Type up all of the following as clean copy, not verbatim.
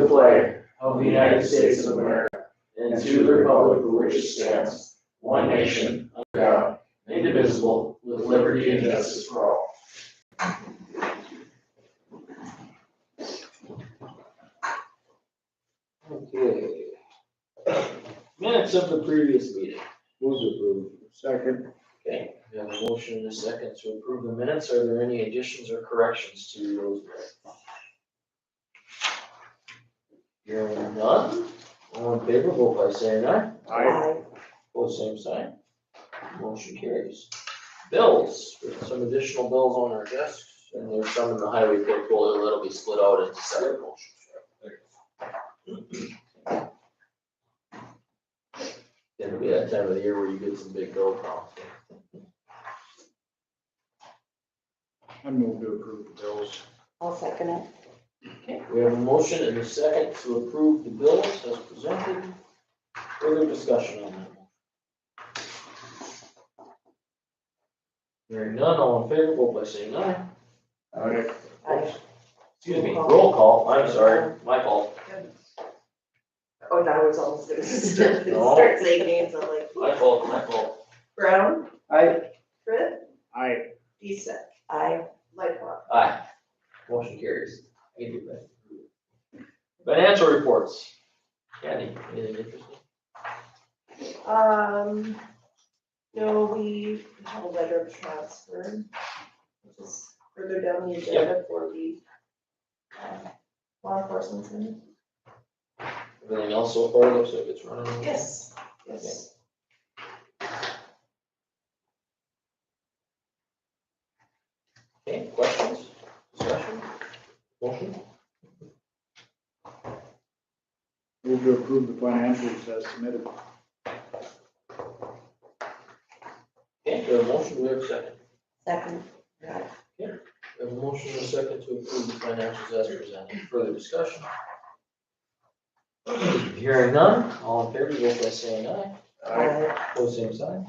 the flag of the United States of America and to the republic for which it stands, one nation, under God, indivisible, with liberty and justice for all. Okay. Minutes of the previous meeting. Move to approve. Second. Okay, we have a motion and a second to approve the minutes. Are there any additions or corrections to those minutes? Hearing none, all in favor, vote by saying aye. Aye. Both same sign. Motion carries. Bills, we have some additional bills on our desks, and there's some in the highway portfolio that'll be split out into separate motions. It'll be that time of the year where you get some big bill counts. I move to approve the bills. I'll second it. Okay, we have a motion and a second to approve the bills as presented. Further discussion on that? Hearing none, all in favor, vote by saying aye. Aye. Aye. Excuse me, roll call, I'm sorry, my fault. Oh, I was almost gonna start No. saying names, I'm like. My fault. Brown, Aye. Fritz, Aye. Deesek. Aye. Lightfoot. Aye. Motion carries. I can do that. Financial reports. Candy, anything interesting? No, we have a letter of transfer, which is further down the agenda for the law enforcement center. Everything else so far looks like it's running okay? Yes, yes. Okay, questions, discussion, motion? Move to approve the financials as submitted. Okay, we have a motion, we have a second. Second. We have a motion and a second to approve the financials as presented. Further discussion? Hearing none, all in favor, vote by saying aye. Aye. Pose same sign.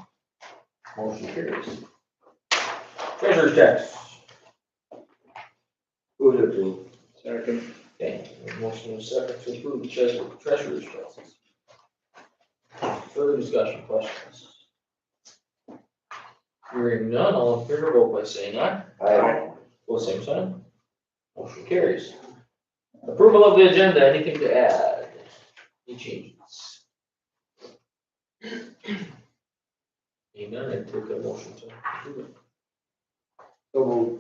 Motion carries. Treasurer's checks. Move to approve. Second. Okay, we have a motion and a second to approve the treasurer's checks. Further discussion, questions? Hearing none, all in favor, vote by saying aye. Aye. Pose same sign. Motion carries. Approval of the agenda, anything to add? Any changes? Amen, I take a motion to approve it. So move.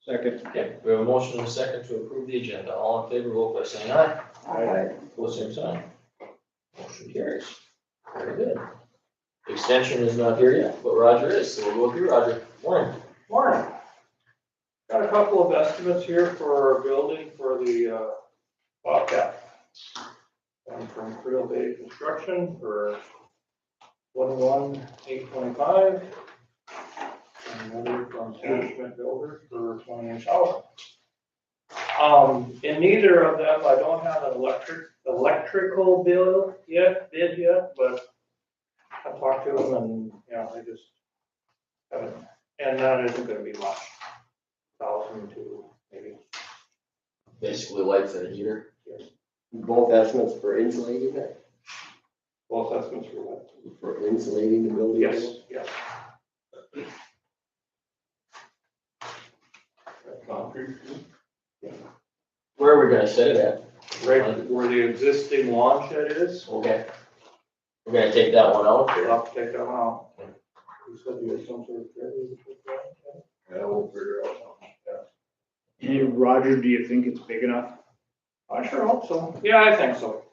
Second. Okay, we have a motion and a second to approve the agenda. All in favor, vote by saying aye. Aye. Pose same sign. Motion carries. Very good. Extension is not here yet, but Roger is, so we'll go with you, Roger. Morning. Morning. Got a couple of estimates here for our building for the Bobcat. One from Creel Bay Construction for 21,825. And another from Management Builder for 28,000. In neither of them, I don't have an electrical bill bid yet, but I talked to them and, they just haven't, and that isn't gonna be much. 1,002 maybe. Basically lights and a heater. Both estimates for insulating it, Both estimates for what? for insulating the building? Yes. Concrete, Where are we gonna set it at? right where the existing lawn shed is. Okay. We're gonna take that one out. I'll have to take that one out. You said you had some sort of trailer to put that in? Yeah, we'll figure it out. Hey, Roger, do you think it's big enough? I sure hope so. Yeah, I think so.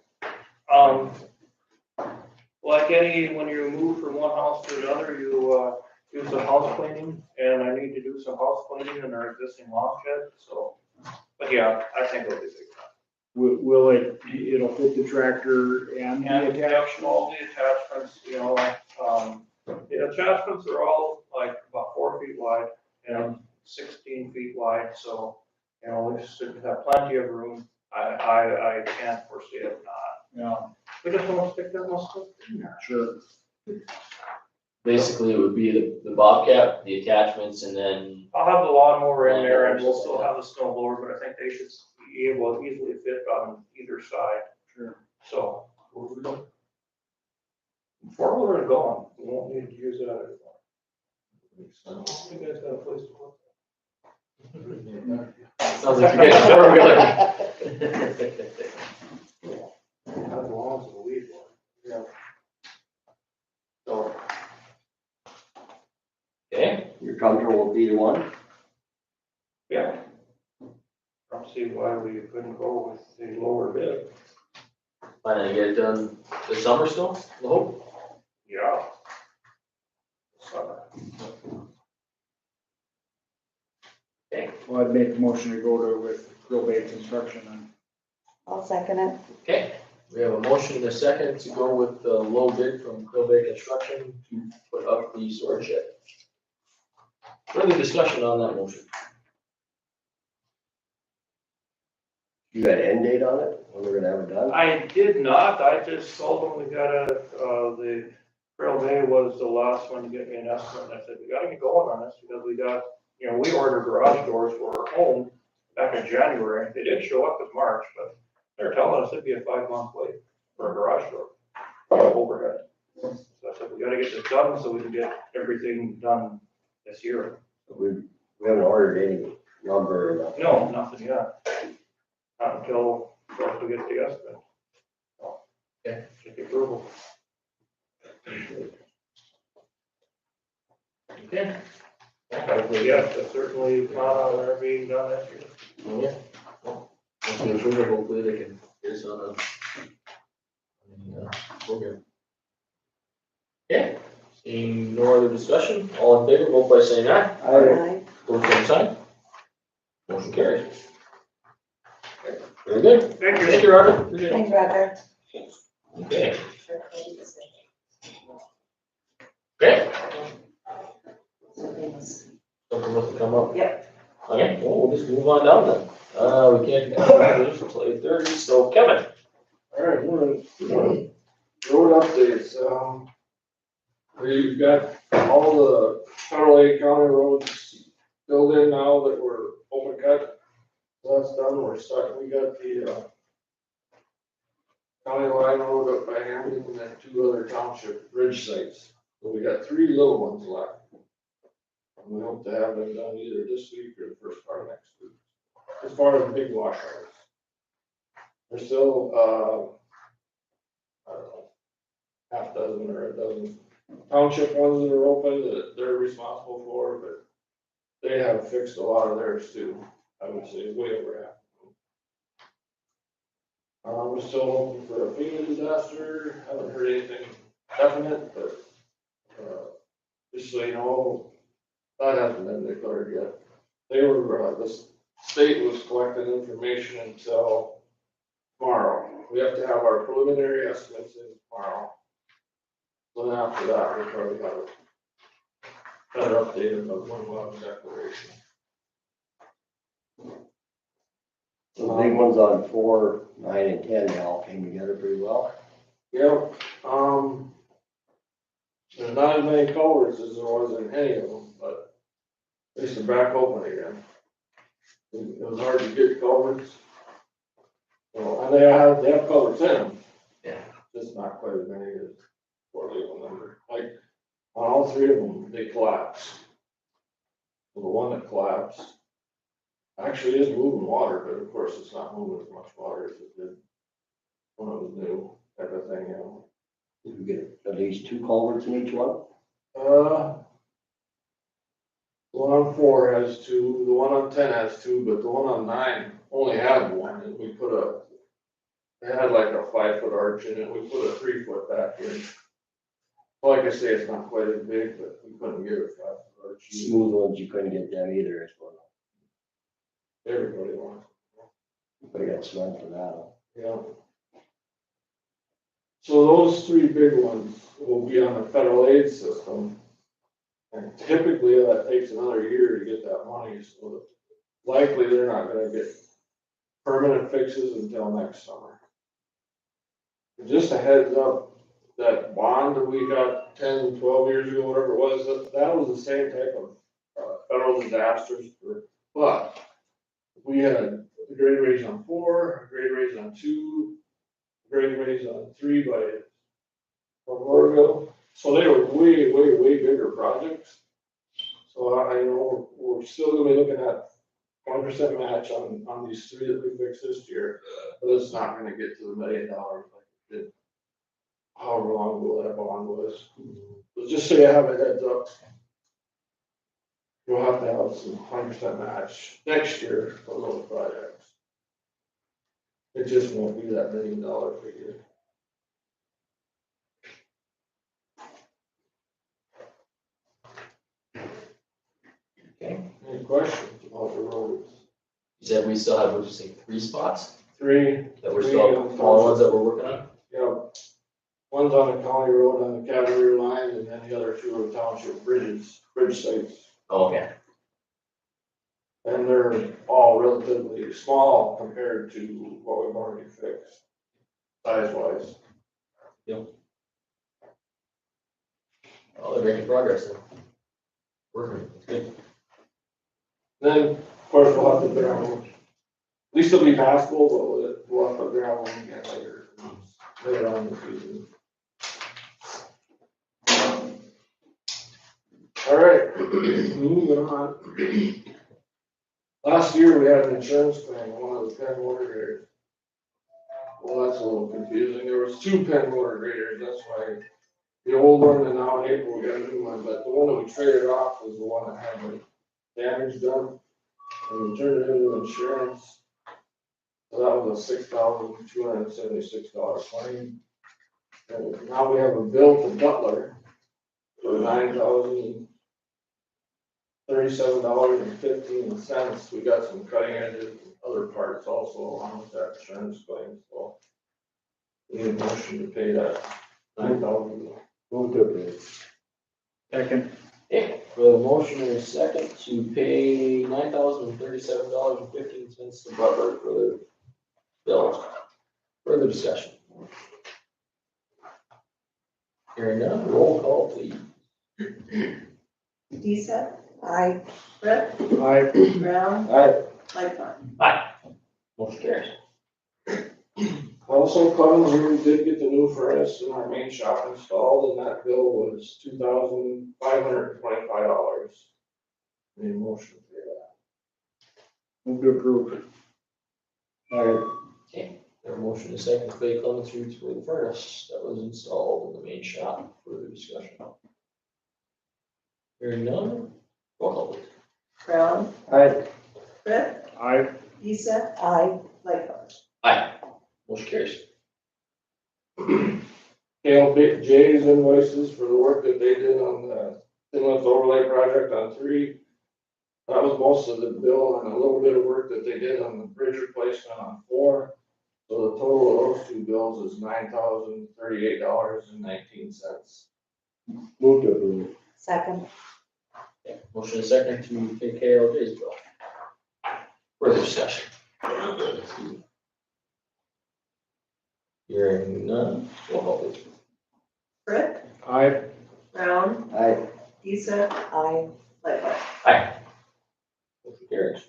Like when you move from one house to another, you do some house cleaning, and I need to do some house cleaning in our existing lawn shed, so. But yeah, I think it'll be big enough. Will it'll fit the tractor and the And attachment? all the attachments, the attachments are all like about 4 feet wide and 16 feet wide, so, we should have plenty of room. I can't foresee it not. Yeah, We just want to stick that one stuff in there. sure. Basically, it would be the Bobcat, the attachments, and then, I'll have the lawnmower in there and we'll still have the snow blower, but I think they should it will easily fit on either side, Sure. so. Four-wheeler is gone, we won't need to use that anymore. You guys got a place to look. Sounds like you're getting four-wheeler. That belongs to the weed one. Yeah. So. Okay, You're comfortable with either one? Yeah. I don't see why we couldn't go with the lower bid. planning to get it done this summer still, the hope? Yeah. Summer. Okay, Well, I'd make a motion to go to with Grill Bay Construction and I'll second it. okay, we have a motion and a second to go with the low bid from Quill Bay Construction to put up the storage shed. Further discussion on that motion? You got an end date on it, when we're gonna have it done? I did not, I just told them we gotta, the Trail Bay was the last one to get me an estimate, and I said, we gotta get going on this, because we got, we ordered garage doors for our home back in January, they did show up in March, but they're telling us it'd be a 5-month wait for a garage door, overhead. So I said, we gotta get this done, so we can get everything done this year. We haven't ordered any lumber or nothing. No, nothing yet, not until, of course, we get the estimate. Okay. Get the approval. Okay. Yes, I certainly plan on there being done this year. Oh, yeah. Well, once we approve it, hopefully they can get us on a program. Okay, seeing no other discussion, all in favor, vote by saying aye. Aye. Vote same sign. Motion carries. Very good. Thank Thank you, Roger. Appreciate it. Thanks, Roger. Okay. Okay. Something must have come up. Yep. Okay, well, we'll just move on down then. We can't do this until 8:30, so Kevin. All right, road updates, we've got all the federal aid county roads filled in now that we're open cut. So that's done, we're starting, we got the, county line road up by Hamilton and then 2 other township bridge sites. So we got 3 little ones left. And we hope to have them done either this week or the first part of next week. As far as the big washouts. There's still, I don't know, half dozen or a dozen township ones that are open that they're responsible for, but they have fixed a lot of theirs too. I would say way over half. We're still hoping for a FEMA disaster. Haven't heard anything definite, but just so you know, that hasn't been declared yet. They were, the state was collecting information until tomorrow. We have to have our preliminary estimates in tomorrow. So then after that, we'll probably have a better update of when we'll have a declaration. So the big ones on 4, 9, and 10, they all came together pretty well. Yep, there's not as many culverts as there was in any of them, but at least they're back open again. It was hard to get culverts. So, and they have culverts in them. Yeah. Just not quite as many as 4 legal number. Like, on all 3 of them, they collapsed. So the one that collapsed actually is moving water, but of course it's not moving as much water as it did when it was new, type of thing, Did we get at least 2 culverts in each one? The one on 4 has 2, the one on 10 has 2, but the one on 9 only had 1, and we put it had like a 5-foot arch in it, we put a 3-foot back in. Like I say, it's not quite as big, but we couldn't get a 5-foot arch. Smooth ones, you couldn't get them either, as well. Everybody wants. But I got cement for that. Yeah. So those 3 big ones will be on the federal aid system. And typically that takes another year to get that money, so likely they're not gonna get permanent fixes until next summer. Just a heads up, that bond that we got 10, 12 years ago, whatever it was, that was the same type of federal disasters, but we had a grade raise on 4, a grade raise on 2, a grade raise on 3 by Memorial. So they were way, way, way bigger projects. So I know we're still gonna be looking at 1% match on these 3 that we fixed this year, but it's not gonna get to the $1 million like it did however long ago that bond was. So just so you have a heads up, you'll have to have some 100% match next year for those projects. It just won't be that $1 million figure. Okay. Any questions about the roads? You said we still have, what'd you say, 3 spots 3, that we're Three still, on all ones that we're working on? yeah. One's on the county road on the Cavalry line, and then the other 2 are township bridge sites. Oh, okay. And they're all relatively small compared to what we've already fixed, size-wise. Oh, they're making progress then. Working, it's good. Then, of course, we'll have to gravel. At least it'll be passable, but we'll have to gravel again later on in the season. All right, moving on. Last year, we had an insurance claim on one of the Penn water graders. Well, that's a little confusing. There was 2 Penn water graders, that's why the old one and now in April, we got a new one, but the one that we traded off was the one that had the damage done. And we turned it into insurance. So that was a $6,276 claim. And now we have a bill to Butler for $9,037.15. We got some cutting edges and other parts also along with that insurance claim, so we need a motion to pay that $9,000. Move to approve. Second. Okay, we have a motion and a second to pay $9,037.15 to Butler for the bill. Further discussion? Hearing none, roll call please. Deesa? Aye. Brett? Aye. Brown? Aye. Lightfoot? Motion carries. Also, Clemens, we did get the new furnace in our main shop installed, and that bill was $2,525. Need a motion for that. Move to approve. Okay, there a motion and a second to pay Clemens Routes for the furnace that was installed in the main shop. Further discussion? Hearing none, roll call please. Brown? Aye. Brett? Aye. Deesa? Aye. Lightfoot? Aye. Motion carries. Jay's invoices for the work that they did on the inlet overlay project on 3. That was most of the bill and a little bit of work that they did on the bridge replacement on 4. So the total of those 2 bills is $9,038.19. Move to approve. Second. Okay, motion and a second to pay KLJ's bill. Further discussion? Excuse me. Hearing none, roll call please. Brett? Aye. Brown? Aye. Deesa? Aye. Lightfoot? Aye. Motion carries.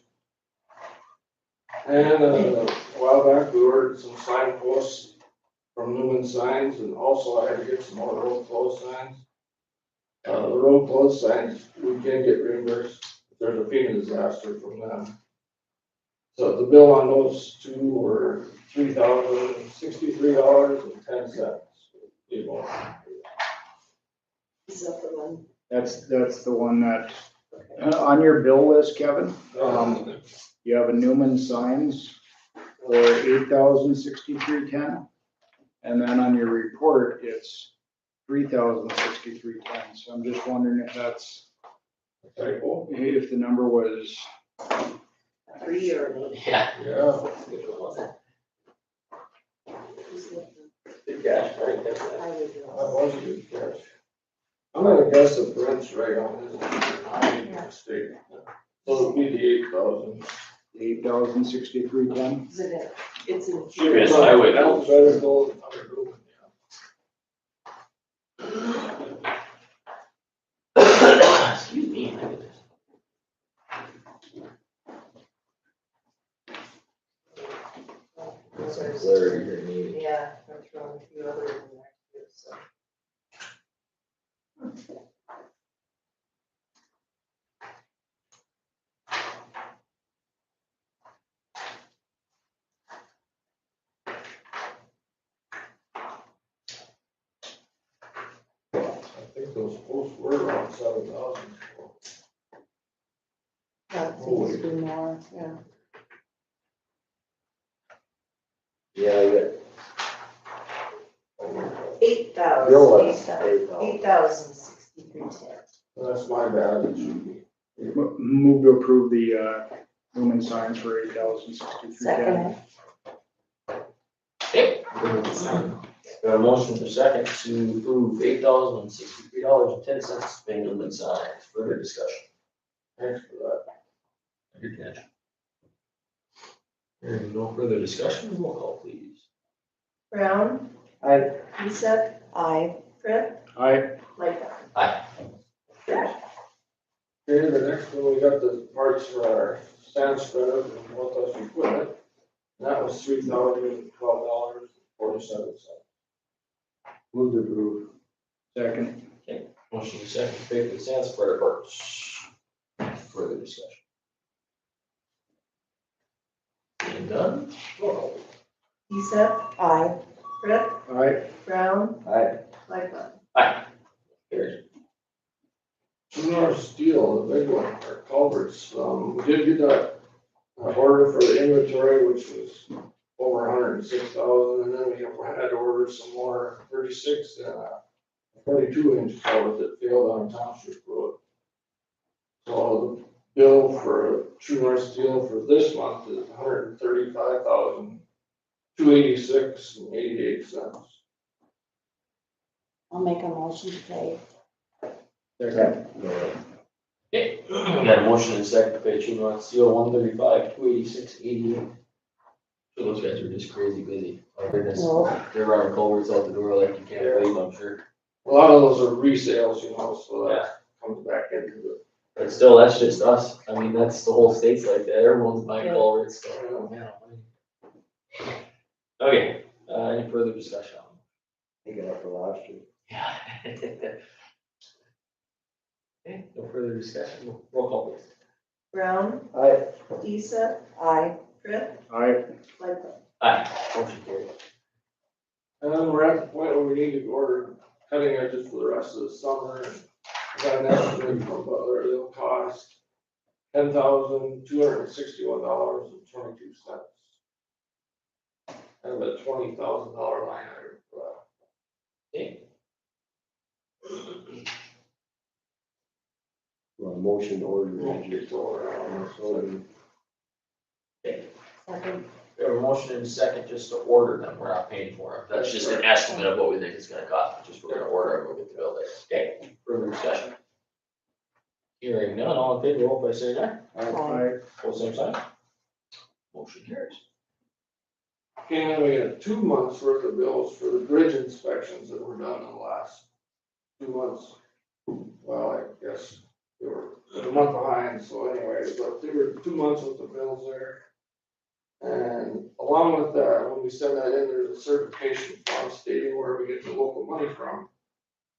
And a while back, we ordered some sign posts from Newman Signs, and also I had to get some more road closed signs. The road closed signs, we can get reimbursed if there's a FEMA disaster from them. So the bill on those 2 were $3,063.10. Is that the one? That's the one that, on your bill list, Kevin, you have a Newman Signs for $8,063.10. And then on your report, it's $3,063.10. So I'm just wondering if that's, Typo. if the number was, 3 or? Yeah. Yeah. Good catch, right? That's I that. would do That was a good catch. I'm gonna guess the Brent's right on this. I made a mistake. So it'll be the 8,000. $8,063.10. Is it in? It's in. Sure is highway That bill. was better than all the other building, Excuse me. others. Clarity here, maybe. Yeah, I'm throwing a few others in there too, so. I think those posts were around 7,000. That seems to be more, yeah. Yeah, you Bill was $8,000. $8,063.10. That's my bad, it should be. Move to approve the lumen signs for $8,063.10. Second. Okay. Got a motion for second to approve $8,063.10 paying lumen signs. Further discussion. Thanks for that. Good catch. Hearing no further discussion, roll call please. Brown. Aye. Lisa. Aye. Frith. Aye. Lightfoot. Aye. Okay, the next one, we got the parts for our sand spreader and multi equipment. That was $3,012.47. Move to approve. Second. Motion second to pay for the sand spreader parts. Further discussion. Being done, roll call. Lisa. Aye. Frith. Aye. Brown. Aye. Lightfoot. Aye. Carried. Our steel, the big one, our culverts, we did get that order for the inventory, which was over 106,000, and then we had to order some more 36 and 42-inch culvert that failed on Township Road. So the bill for True North Steel for this month is $135,286.88. I'll make a motion to pay. Second. Okay, got a motion and second to pay True North Steel $135,286.88. So those guys are just crazy busy. My goodness, No. they're running culverts out the door like you can't believe, I'm sure. A lot of those are resales, so that comes back into it. But still, that's just us. I mean, that's the whole state's like that. Everyone's buying Yeah. culverts, so, man. Okay, any further discussion? Take it up for last year. Yeah. Okay, no further discussion. Roll call please. Brown. Aye. Lisa. Aye. Frith. Aye. Lightfoot. Aye, motion carried. And then we're at the point where we need to order cutting edges for the rest of the summer. I got an estimate from Butler, it'll cost $10,261.22. I have a $20,000 line item for that. Okay. Well, motion to order. We won't get to order on this, so Second. We have a motion and a second just to order them. We're not paying for them. That's just an estimate of what we think it's gonna cost. Just we're gonna order them, we'll get the bill there. Okay, further discussion. Hearing none, all in favor, vote by saying aye. Aye. Pull same sign. Motion carries. Okay, and we got 2 months worth of bills for the bridge inspections that were done in the last 2 months. Well, I guess they were a month behind, so anyway, but there were 2 months worth of bills there. And along with that, when we send that in, there's a certification form stating where we get the local money from,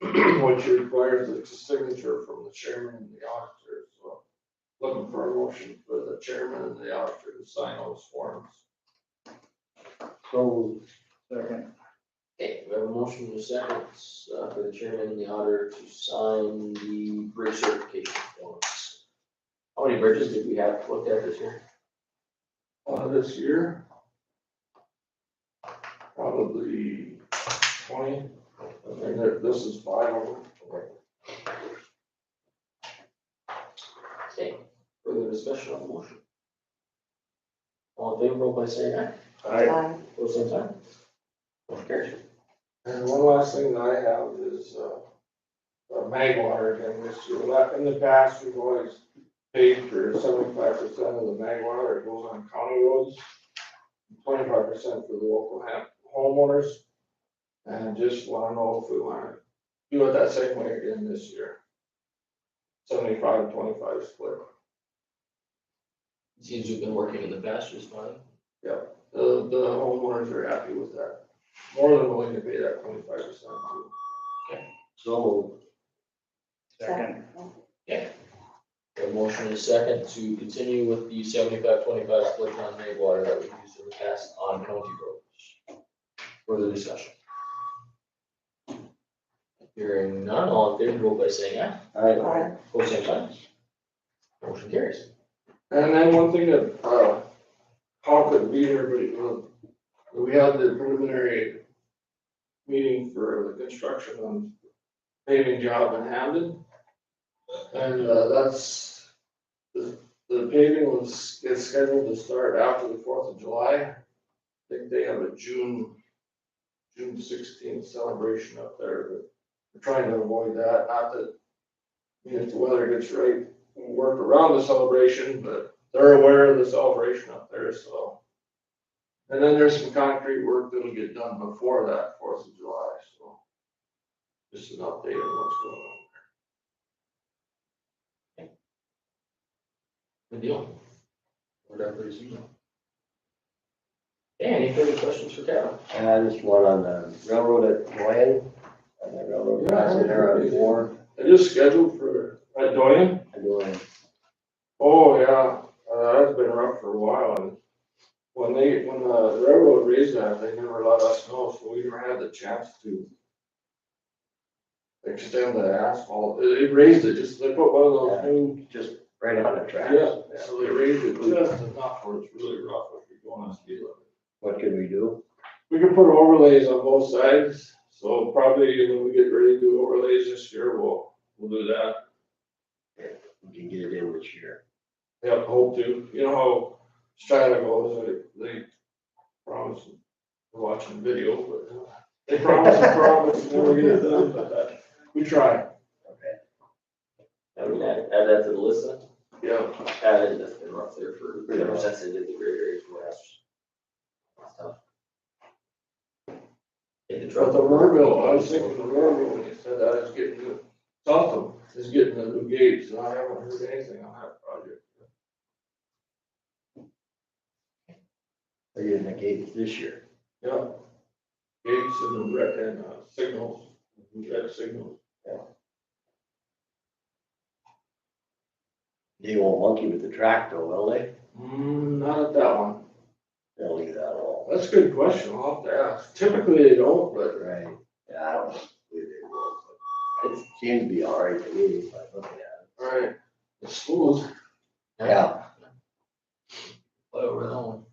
which requires a signature from the chairman and the auditor. So looking for a motion for the chairman and the auditor to sign those forms. So, Second. Okay, we have a motion and a second, for the chairman and the auditor to sign the bridge certification forms. How many bridges did we have looked at this year? This year, probably 20. I think that this is 5 of them. Okay, further discussion on the motion. All in favor, vote by saying aye. Aye. Pull same sign. Motion carries. And one last thing that I have is, mag water again this year. In the past, we've always paid for 75% of the mag water that goes on county roads, 25% for the local homeowners. And just wanna know if we wanna do it that same way again this year. 75-25 split. Seems we've been working in the past just fine. Yep. the homeowners are happy with that. More than willing to pay that 25% too. So Second. A motion is second to continue with the 75-25 split on May water that we used in the past on county roads. Further discussion? Hearing none, all in favor, vote by saying aye. I, Pose same sign. Motion carries. And then one thing that, Paul couldn't be here, but we had the preliminary meeting for the construction on paving job in Hamden. And, that's, the paving is scheduled to start after the 4th of July. I think they have a June 16th celebration up there, but we're trying to avoid that. Not that, I mean, if the weather gets right, we'll work around the celebration, but they're aware of the celebration up there, so. And then there's some concrete work that'll get done before that 4th of July, so. Just an update on what's going on. Good deal. Whatever is you. Okay, any further questions for Kevin? just one on the railroad at Moyen, on the railroad crossing there on 4. I just scheduled for, at Doyen. I'm doing, Oh, yeah, that's been rough for a while, and when the railroad raised that, they never let us know, so we never had the chance to extend the asphalt. It raised it, just, they put one of those new, just right on the tracks. yeah, so they raised it just enough where it's really rough if you're going on speed limit. What can we do? We can put overlays on both sides, so probably when we get ready to do overlays this year, we'll do that. We can get it in this year. Yeah, hope to. You know how Strata goes, they promise, we're watching video, but they promise and promise, and never get it done, but we try. I mean, add that to the list then? Yeah. Add it, that's been rough there for, ever since they did the great areas for us. That's tough. Take the But truck the over. Rural, I was thinking the Rural, when you said that, is getting the, Southam is getting the new gates, and I haven't heard anything on that project. They're getting the gates this year. Yeah. Gates and red and signals, red signals. They won't monkey with the track though, will they? Not at that one. They'll leave that all. That's a good question, I'll have to ask. Typically they don't, but Right. Yeah, I don't believe they will. But it seems to be all right to me, by looking at right, it's smooth. it. Yeah. Fly over that one.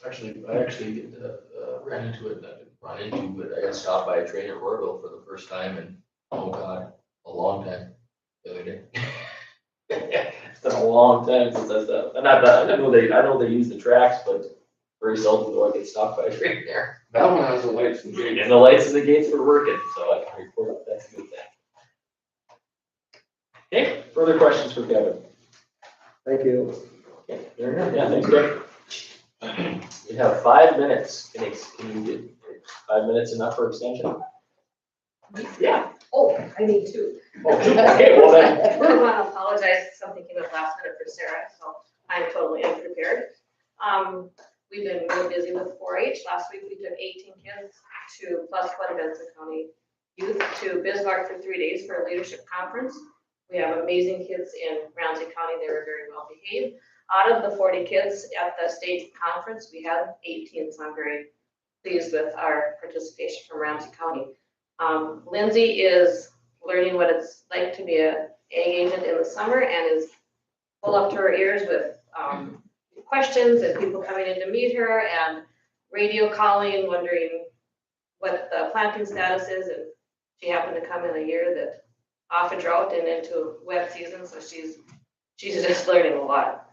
Actually, I ran into it, but I got stopped by a train at Royville for the first time in, oh God, a long time, the other day. It's been a long time since I stopped, and I know they use the tracks, but very seldom do I get stopped by a train there. That one has the lights and gates. And the lights and the gates were working, so I can report that's a good thing. Okay, further questions for Kevin? Thank you. Okay, yeah, thanks, Greg. We have 5 minutes. Can you get 5 minutes enough for extension? Yeah. Oh, I need two. Okay, well then. I want to apologize, something came up last minute for Sarah, so I'm totally unprepared. We've been really busy with 4-H. Last week we took 18 kids to plus one Benson County youth to Bismarck for 3 days for a leadership conference. We have amazing kids in Ramsey County. They were very well behaved. Out of the 40 kids at the state conference, we had 18, so I'm very pleased with our participation from Ramsey County. Lindsay is learning what it's like to be an ag agent in the summer and is full up to her ears with questions and people coming in to meet her and radio calling, wondering what the planting status is. And she happened to come in a year that off a drought and into wet season, so she's just learning a lot.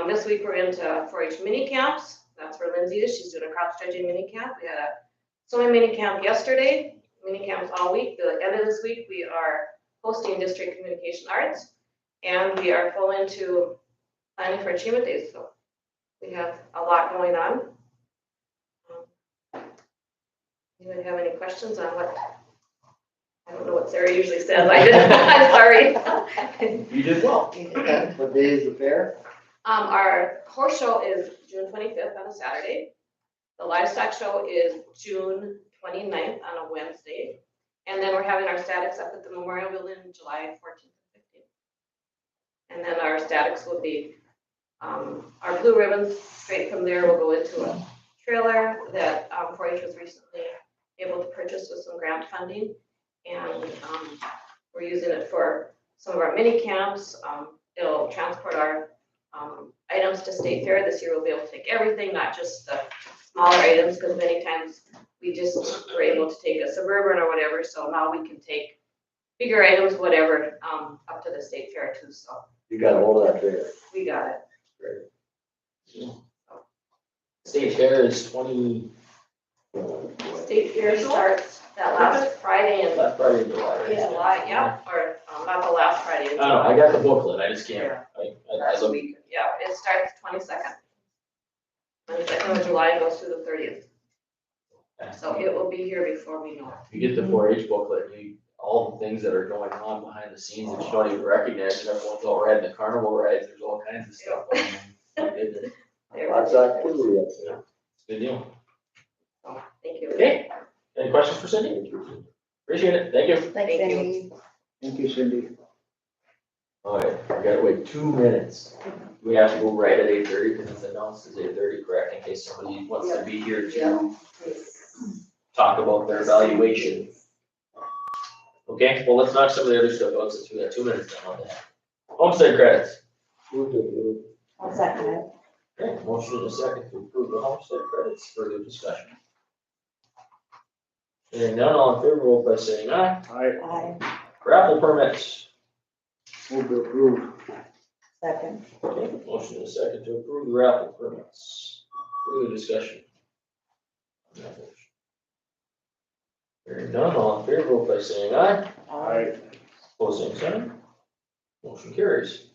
This week we're into 4-H mini camps. That's where Lindsay is. She's doing a crop stretching mini camp. We had a sewing mini camp yesterday. Mini camps all week. The end of this week we are hosting district communication arts, and we are full into planning for achievement days. So we have a lot going on. Anyone have any questions on what? I don't know what Sarah usually says. I'm sorry. You did well. What day is the fair? Our horse show is June 25th on a Saturday. The livestock show is June 29th on a Wednesday. And then we're having our statics up at the Memorial Building July 14th and 15th. And then our statics will be, our blue ribbons straight from there will go into a trailer that 4-H was recently able to purchase with some grant funding. And we're using it for some of our mini camps. It'll transport our items to State Fair. This year we'll be able to take everything, not just the smaller items, because many times we just were able to take a Suburban or whatever. So now we can take bigger items, whatever, up to the State Fair too. So You got a hold of that trailer. we got it. State Fair is 20, State Fair starts that last Friday in last Friday in July, right? July, yeah, or not the last Friday in I don't know, July. I got the booklet, I just can't, I Last look, week, yeah, it starts 22nd. 22nd of July and goes through the 30th. So it will be here before we know it. you get the 4-H booklet, all the things that are going on behind the scenes that you don't even recognize, and everyone's all riding the carnival rides, there's all kinds of stuff going on. My goodness, Lots of activity up there. it's a good deal. Thank you. Okay, any questions for Cindy? Appreciate it, thank you. Thanks, Thank you. Cindy. Thank you, Cindy. All right, we gotta wait 2 minutes. We have to go right at 8:30 because it's announced as 8:30, correct, in case somebody wants to be here to talk about their evaluation. Okay, well, let's knock some of the other stuff out since we got 2 minutes down on that. Homestead credits. Move to approve. I'll second it. Okay, motion and a second to approve the homestead credits, further discussion. Hearing none, all in favor, vote by saying aye. Aye. Raffle permits. Move to approve. Second. Okay, motion and a second to approve the raffle permits, further discussion. On that motion. Hearing none, all in favor, vote by saying aye. Aye. Pose same sign. Motion carries.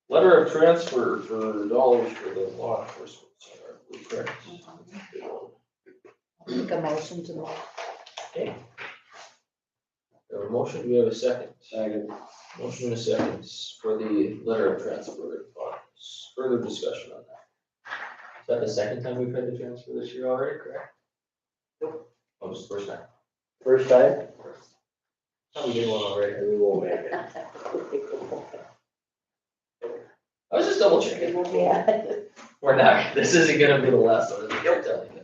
Letter of transfer for dollars for the law enforcement center, correct? Make a motion to. Okay. We have a motion, do we have a second? Second. Motion and a second for the letter of transfer funds. Further discussion on that. Is that the second time we've had the transfer this year already, correct? Nope. Oh, this is the first time. First time? Oh, we did one already. And we won't make it. I was just double checking. Yeah. We're not, this isn't gonna be the last one, I'm telling you.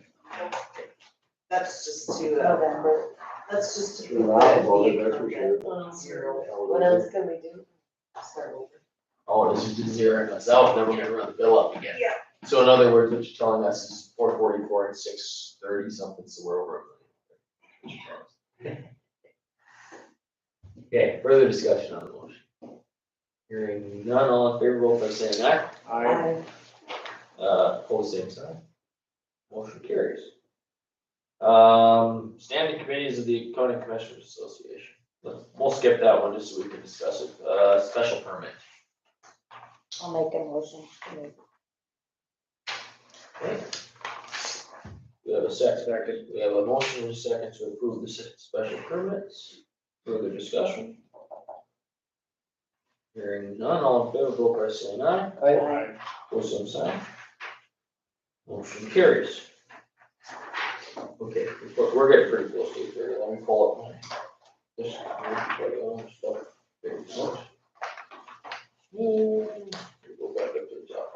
That's just to, November. that's just to. We're not about it, that's for sure. Zero. What else can we do? Start over. Oh, this is just zeroing us out, then we're gonna run the bill up again. Yeah. So in other words, what you're telling us is 444 and 630 something, so we're over $1 million. Okay, further discussion on the motion. Hearing none, all in favor, vote by saying aye. Aye. Pose same sign. Motion carries. Standing committees of the County Commissioners Association. We'll skip that one just so we can discuss it. Special permit. I'll make a motion. Okay. We have a second. We have a motion and a second to approve the special permits. Further discussion. Hearing none, all in favor, vote by saying aye. Aye. Pose same sign. Motion carries. Okay, we're getting pretty close to it. Let me pull up my. This. Stuff. Very much. Go back up to the top.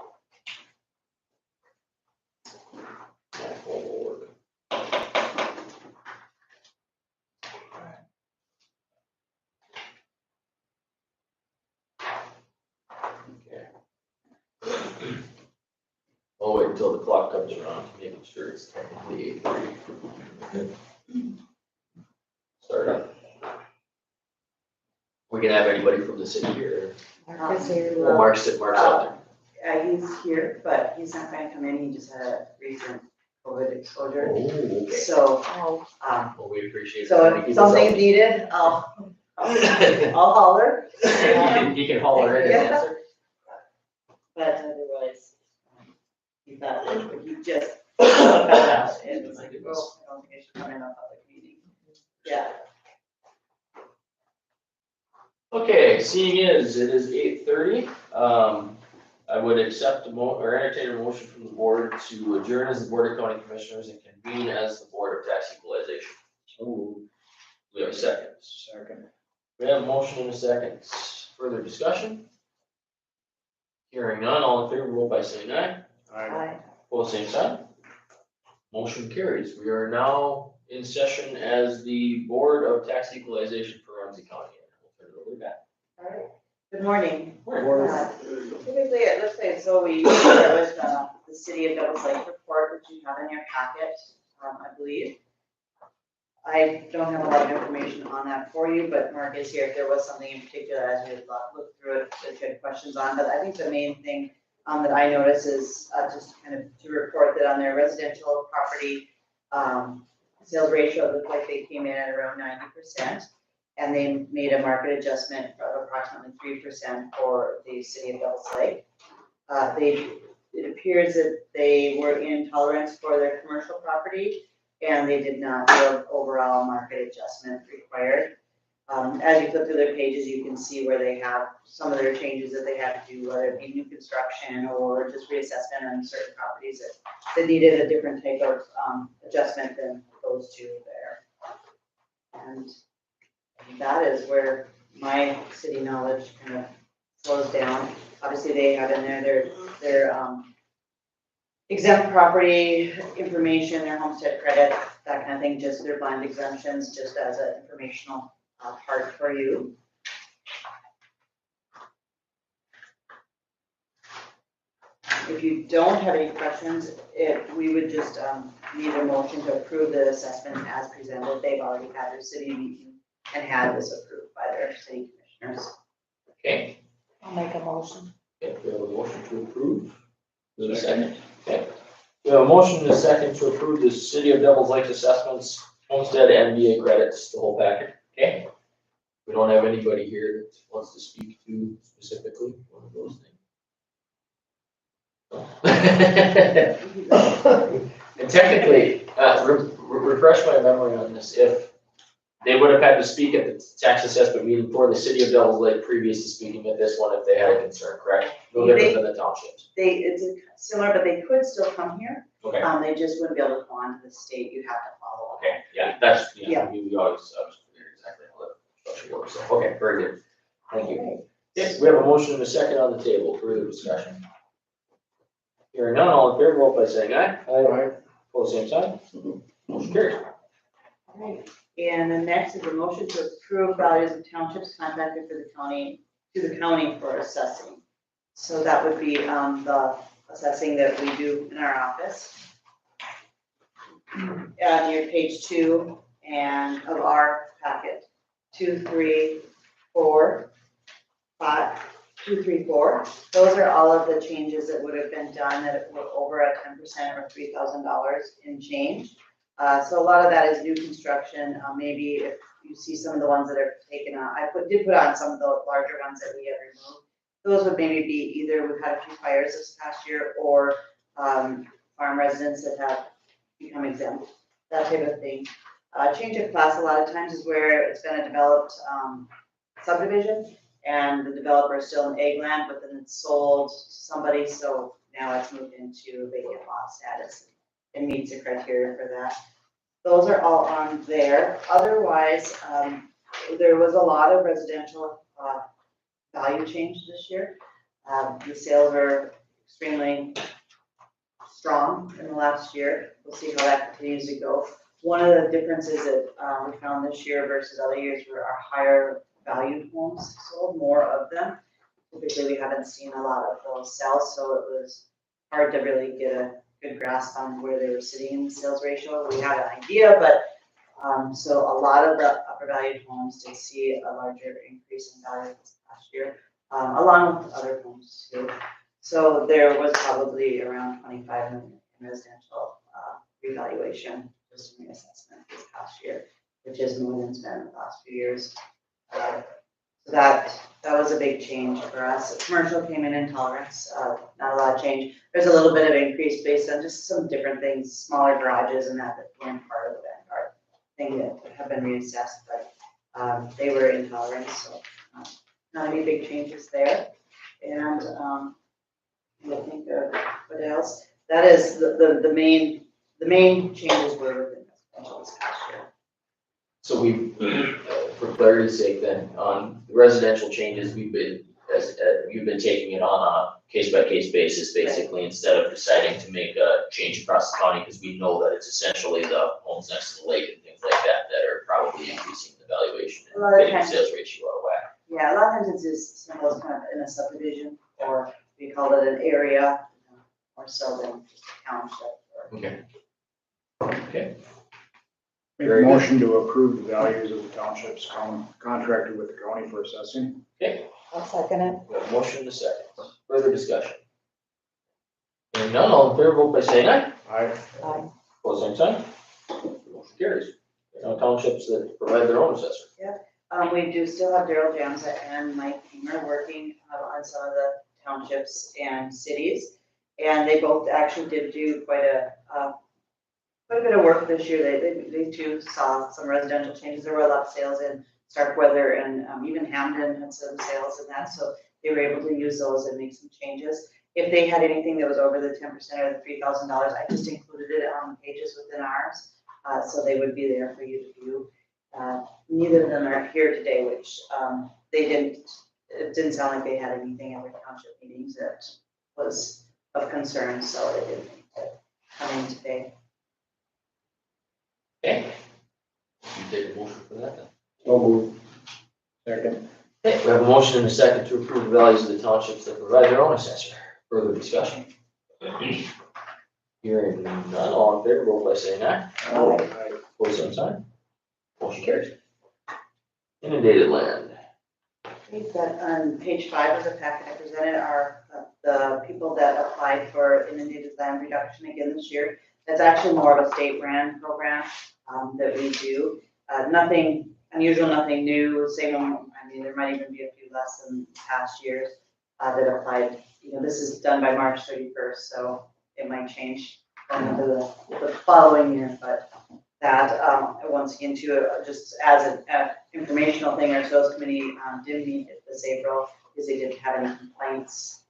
That one will work. Okay. I'll wait until the clock comes around to make sure it's technically 8:30. Start up. We can have anybody from the city here. Mark is here. Well, Mark's out He's here, but he's not gonna come in, he just had a recent COVID there. exposure. Oh, okay. So, Oh, Well, we appreciate. so that. if something's needed, I'll holler. He can holler in and Yeah. answer. But otherwise, he's not, but he just found out and was like, oh, I don't think I should come in a public meeting. Yeah. Okay, seeing is, it is 8:30. I would accept or entertain a motion from the board to adjourn as the Board of County Commissioners and convene as the Board of Tax Equalization. So, we have a second. Second. We have a motion and a second. Further discussion? Hearing none, all in favor, vote by saying aye. Aye. Opposed, same sign. Motion carries. We are now in session as the Board of Tax Equalization for Ramsey County. We'll turn it over to Matt. All right, good morning. Morning. Typically, it looks like, so we start with the City of Devils Lake report, which you have in your packet, I believe. I don't have a lot of information on that for you, but Mark is here if there was something in particular as we look through it, if you had questions on. But I think the main thing that I notice is just kind of to report that on their residential property sales ratio, it looked like they came in at around 90%. And they made a market adjustment of approximately 3% for the City of Devils Lake. It appears that they were in tolerance for their commercial property, and they did not do an overall market adjustment required. As you flip through their pages, you can see where they have some of their changes that they had to do, whether it be new construction or just reassessment on certain properties that needed a different type of adjustment than those two there. And that is where my city knowledge kind of slows down. Obviously, they have in there their exempt property information, their homestead credit, that kind of thing, just their blind exemptions, just as an informational part for you. If you don't have any questions, we would just need a motion to approve the assessment as presented. They've already had their city meeting and had this approved by their city commissioners. Okay. I'll make a motion. Okay, we have a motion to approve. Is there a second? Okay. We have a motion and a second to approve the City of Devils Lake assessments, homestead and VA credits, the whole packet. Okay. We don't have anybody here that wants to speak to specifically one of those things. And technically, refresh my memory on this. If they would have had to speak at the tax assessment meeting for the City of Devils Lake previous to speaking at this one if they had a concern, correct? No different than the townships. It's similar, but they could still come here. Okay. They just wouldn't be able to go on to the state. You have to follow. Okay, yeah, that's, Yeah. we always, I was clear exactly how the structure works, so, okay, very good. Thank you. Okay. Yes, we have a motion and a second on the table, further discussion. Hearing none, all in favor, vote by saying aye. Aye. Pull the same sign. Motion carries. All right. And the next is a motion to approve values of townships contracted for the county for assessing. So that would be the assessing that we do in our office. Near page 2 and of our packet, 2, 3, 4, 5, 2, 3, 4. Those are all of the changes that would have been done that were over a 10% or $3,000 in change. So a lot of that is new construction. Maybe if you see some of the ones that are taken out, I did put on some of the larger ones that we have removed. Those would maybe be either we've had a few fires this past year or farm residents that have become exempt, that type of thing. Change of class a lot of times is where it's been a developed subdivision and the developer is still in ag land, but then it's sold to somebody, so now it's moved into vacant lot status. It meets the criteria for that. Those are all on there. Otherwise, there was a lot of residential value change this year. The sales are extremely strong in the last year. We'll see how that continues to go. One of the differences that we found this year versus other years were our higher valued homes sold, more of them. Typically, we haven't seen a lot of those sell, so it was hard to really get a good grasp on where they were sitting in the sales ratio. We had an idea, but so a lot of the upper valued homes did see a larger increase in value this past year, along with other homes too. So there was probably around 25 million in residential revaluation, just in reassessment this past year, which is more than it's been in the last few years. So that was a big change for us. Commercial came in tolerance, not a lot of change. There's a little bit of increase based on just some different things, smaller garages and that weren't part of the Vanguard thing that have been reassessed, but they were in tolerance, so not any big changes there. And I think of what else, that is the main changes were within residential this past year. So we, for clarity's sake then, on residential changes, we've been, you've been taking it on a case-by-case basis, basically, instead of deciding to make a change across the county, because we know that it's essentially the homes next to the lake and things like that that are probably increasing the valuation A lot and of getting the times- sales ratio out of whack. Yeah, a lot of times it's just some of those kind of in a subdivision, or we call it an area, or so than just a township. Okay. Okay, Make a Very good. motion to approve the values of the townships contracted with the county for assessing. I'll second it. we have a motion and a second. Further discussion? Hearing none, all in favor, vote by saying aye. Aye. Aye. Pose same sign. Motion carries. There are no townships that provide their own assessor. We do still have Daryl Jamsa and Mike Hamer working on some of the townships and cities. And they both actually did do quite a bit of work this year. They too saw some residential changes. There were a lot of sales in Starkweather and even Hamden had some sales in that. So they were able to use those and make some changes. If they had anything that was over the 10% or the $3,000, I just included it on the pages within ours. So they would be there for you to view. Neither of them are here today, which it didn't sound like they had anything at the township meetings that was of concern, so they didn't think to come in today. Okay. You take a motion for that then? So moved. Second. Okay, we have a motion and a second to approve the values of the townships that provide their own assessor. Further discussion? Hearing none, all in favor, vote by saying aye. Aye. Pose same sign. Motion carries. Inundated land. We've got on page 5 of the packet I presented are the people that applied for inundated land reduction again this year. That's actually more of a state ran program that we do. Nothing unusual, nothing new, same, I mean, there might even be a few less than past years that applied. You know, this is done by March 31st, so it might change into the following year, but that, once again, just as an informational thing, our sales committee did meet this April, because they didn't have any complaints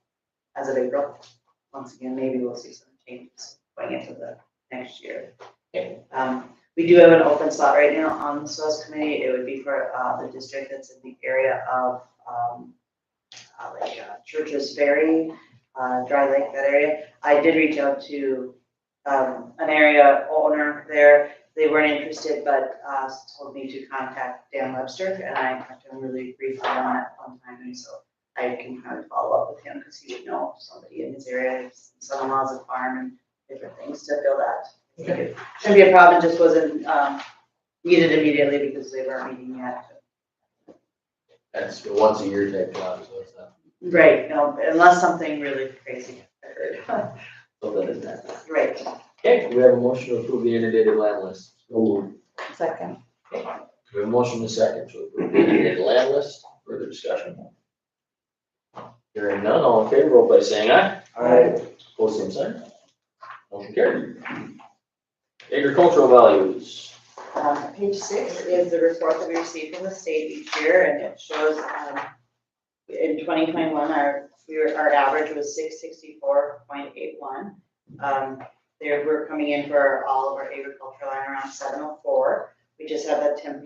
as of April. Once again, maybe we'll see some changes going into the next year. We do have an open slot right now on the sales committee. It would be for the district that's in the area of Churches Ferry, Dry Lake, that area. I did reach out to an area owner there. They weren't interested, but told me to contact Dan Webster, and I talked to him really briefly on that one time, and so I can kind of follow up with him because he would know somebody in his area. His son-in-law's a farm and different things to fill that. I think it shouldn't be a problem, just wasn't needed immediately because they weren't meeting yet. That's a once a year type job, so it's not Right, no, unless something really crazy occurred. something in that. Right. Okay, we have a motion to approve the inundated land list. So moved. Second. We have a motion and a second to approve the inundated land list. Further discussion? Hearing none, all in favor, vote by saying aye. Aye. Pose same sign. Motion carried. Agricultural values. Page 6 is the report that we receive from the state each year, and it shows in 2021 our average was 664.81. We're coming in for all of our agricultural land around 704. We just have a 10%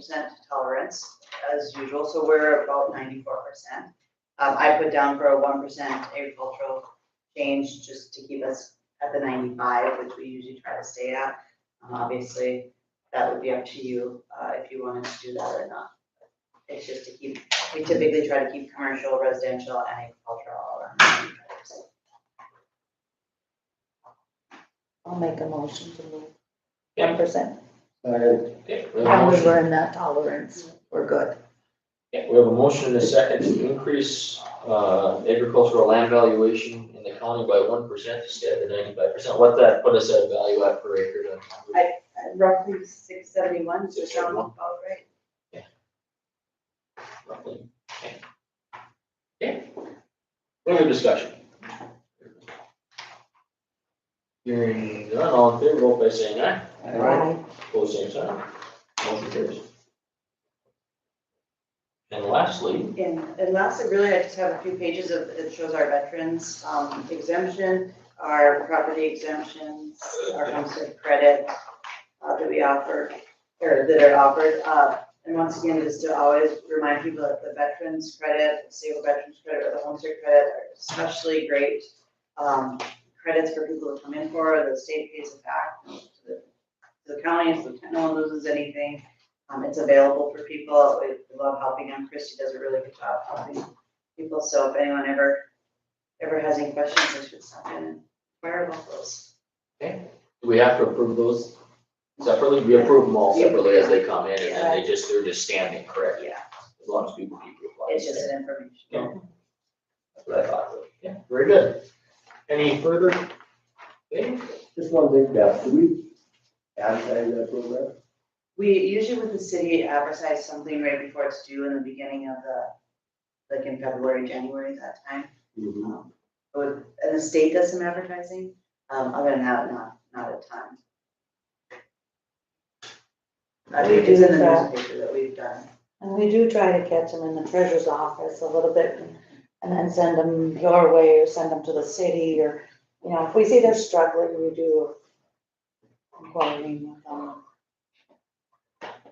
tolerance as usual, so we're about 94%. I put down for a 1% agricultural change just to keep us at the 95, which we usually try to stay at. Obviously, that would be up to you if you wanted to do that or not. It's just to keep, we typically try to keep commercial, residential, and agricultural all around 95%. I'll make a motion to move 1%. Second. Okay, we have a And we motion. were in that tolerance. We're good. Okay, we have a motion and a second to increase agricultural land valuation in the county by 1% instead of the 95%. What that put us at a value at per acre then? Roughly 671, does that sound about right? Roughly. Okay. Further discussion? Hearing none, all in favor, vote by saying aye. Aye. Pose same sign. Motion carries. And lastly, And lastly, really, I just have a few pages of, it shows our veterans exemption, our property exemptions, our homestead credit that we offer, or that are offered. And once again, just to always remind people that the veterans credit, the stable veterans credit, or the homestead credit are especially great credits for people to come in for. The state pays it back to the county, so no one loses anything. It's available for people. We love helping them. Christy does a really good job helping people. So if anyone ever has any questions, they should stop in and inquire about those. okay, do we have to approve those separately? We approve them all separately as they come in, and then they're just standing correct, Yeah, as long as people keep replying. it's just an information. Yeah. That's what I thought. Yeah, very good. Any further things? Just one thing, Beth, do we advertise that program? We usually with the city advertise something right before it's due in the beginning of like in February, January, that time. And the state does some advertising. Other than that, not a ton. We do It's in the that. newspaper that we've done. And we do try to catch them in the treasurer's office a little bit and then send them your way or send them to the city or, you know, if we see they're struggling, we do coordinating with them.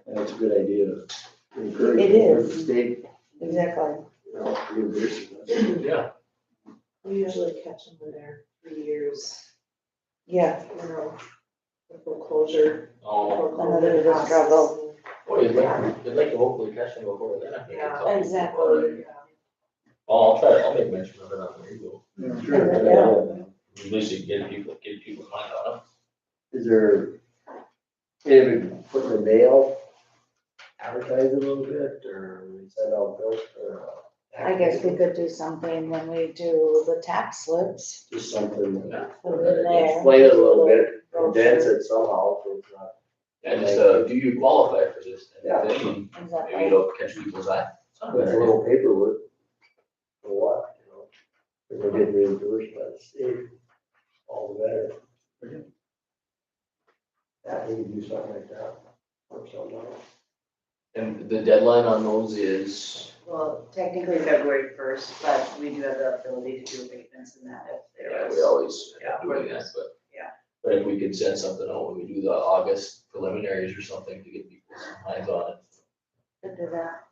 That's a good idea to encourage. It is. the State, Exactly. you know, reimbursing us. Yeah. We usually catch them when they're 3 years, Yeah. you know, the foreclosure. Oh, Another bit of struggle. boy, you'd like to hopefully catch them before then. I think it's all- Exactly. Oh, I'll try, I'll make mention of it on the radio. Yeah, Yeah. At least you can get people mind on them. Is there, maybe put in the mail, advertise a little bit, or we send out bills for? I guess we could do something when we do the tax slips. Just something, Put it in there. explain it a little bit, condense it somehow, so it's not. And just, do you qualify for this? Yeah. Thing? Maybe Exactly. it'll catch people's eye. That's a little paperwork. For what, you know, if we're getting reimbursed by the state, all the better. Yeah, we can do something like that, or something else. And the deadline on those is, Well, technically February 1st, but we do have the ability to do abatements in that if there yeah, is. we always Yeah. do that, but. Yeah. But if we could send something out when we do the August preliminaries or something to get people some minds on it. Could do that.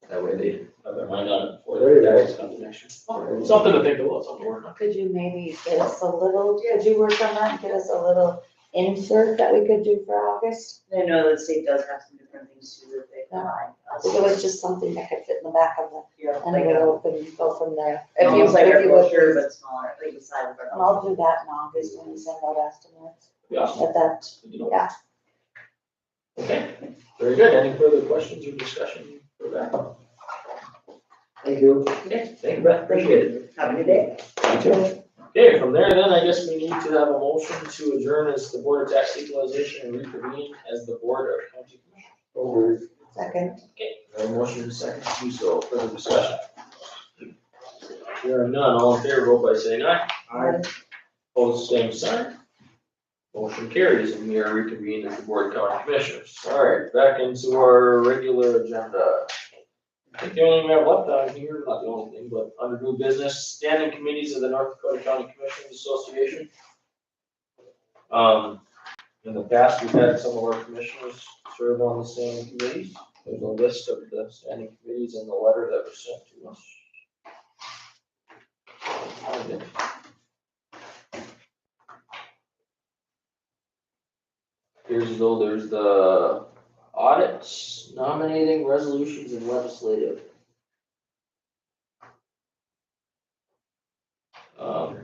That way they have their mind on it before There you the go. tax comes next year. Something to think about, something to work on. Could you maybe get us a little, could you work on that and get us a little insert that we could do for August? I know the state does have some different things too that they provide. It was just something that could fit in the back of the Yeah, like a, envelope and go from there. If you, almost like if a you would, brochure, but smaller, like the size of our. and I'll do that in August when we send out estimates. Yeah. At that, You know. yeah. Okay, very good. Any further questions or discussion for that? Thank you. Okay, thank you, Beth. Appreciate it. Have a good day. You too. Okay, from there then, I guess we need to have a motion to adjourn as the Board of Tax Equalization and reconvene as the Board of County Commissioners. Second. Okay, we have a motion and a second to do so. Further discussion? Hearing none, all in favor, vote by saying aye. Aye. Opposed, same sign. Motion carries and we are reconvened as the Board of County Commissioners. All right, back into our regular agenda. I think the only thing we have left on here, not the only thing, but under new business, standing committees of the North Dakota County Commissioners Association. In the past, we've had some of our commissioners serve on the standing committees. There's a list of the standing committees in the letter that was sent to us. There's the audits, nominating, resolutions, and legislative.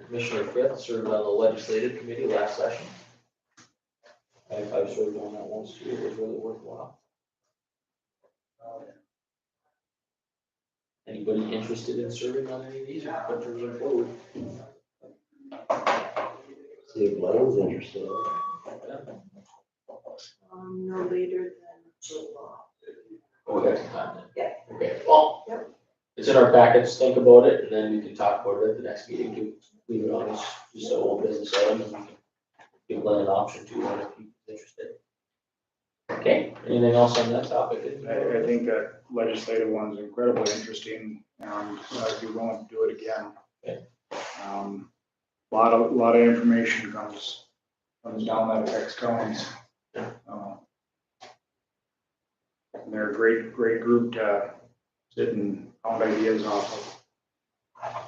Commissioner Frith served on the legislative committee last session. I've served on that once too, it was really worthwhile. Anybody interested in serving on any of these, or put them forward? See if Blaine's interested. No later than July. Oh, we got some time then. Yeah. Okay, well. Yep. It's in our packets, think about it, and then we can talk about it at the next meeting, to leave it on as just a old business item, and we can give Glenn an option to, if he's interested. Okay, anything else on that topic? I think that legislative one's incredibly interesting, and I'd be willing to do it again. Okay. Lot of information comes down that affects counties. And they're a great group to sit and bounce ideas off of.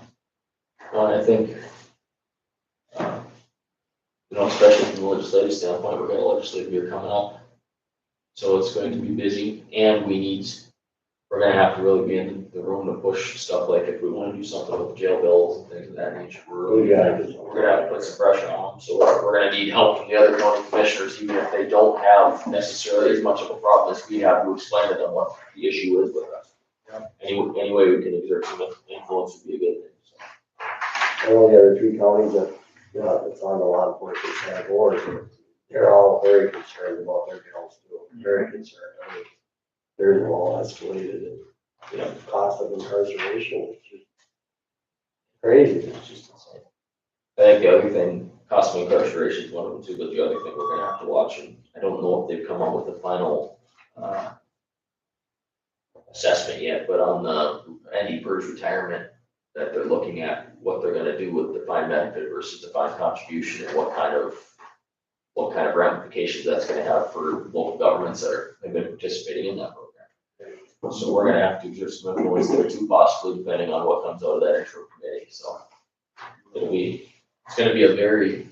Well, I think, especially from a legislative standpoint, we've got a legislative year coming up. So it's going to be busy, and we're gonna have to really be in the room to push stuff like if we wanna do something with jail bills and things of that nature. We're gonna have to put some pressure on them, so we're gonna need help from the other county commissioners, even if they don't have necessarily as much of a problem as we have to explain to them what the issue is with us. Any way we can exert some influence would be a good thing, so. And the other 3 counties that, it's on the law enforcement side board, they're all very concerned about their bills too, very concerned. I mean, they're all escalated and, the cost of incarceration is just crazy. It's just insane. I think the other thing, cost of incarceration is one of them too, but the other thing we're gonna have to watch, and I don't know if they've come up with the final, assessment yet, but on the ND PERS retirement, that they're looking at what they're gonna do with defined benefit versus defined contribution and what kind of ramifications that's gonna have for local governments that have been participating in that program. So we're gonna have to exert some influence there too, possibly depending on what comes out of that interim committee, so. It's gonna be a very,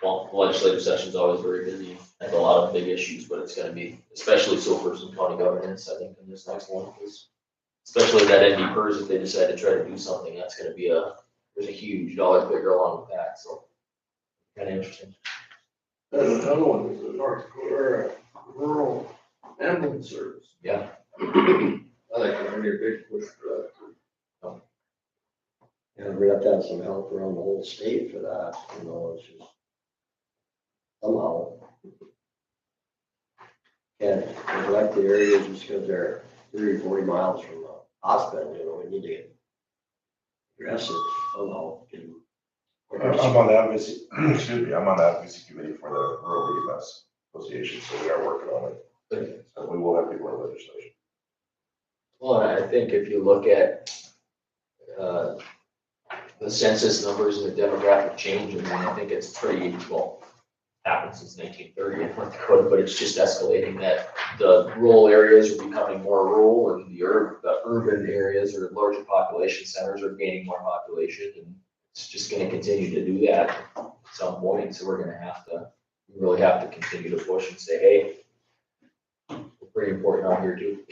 well, legislative session's always very busy, and a lot of big issues, but it's gonna be, especially so for some county governance, I think, in this next one, because especially that ND PERS, if they decide to try to do something, that's gonna be there's a huge dollar figure along with that, so. Kinda interesting. There's another one, is the North Dakota Rural Ambulance Service. Yeah. I think there's gonna be a big push for that too. We have to have some help around the whole state for that, it's just somehow. Can't neglect the areas just because they're 30, 40 miles from the hospital, we need to address it somehow. I'm on the advocacy, I'm on the advocacy committee for the Rural EMS Association, so we are working on it. And we will have people in legislation. Well, I think if you look at, the census numbers and the demographic change, I think it's pretty, well, happened since 1930 in North Dakota, but it's just escalating that the rural areas are becoming more rural and the urban areas or larger population centers are gaining more population, and it's just gonna continue to do that at some point, so we're gonna really have to continue to push and say, hey, we're pretty important out here too.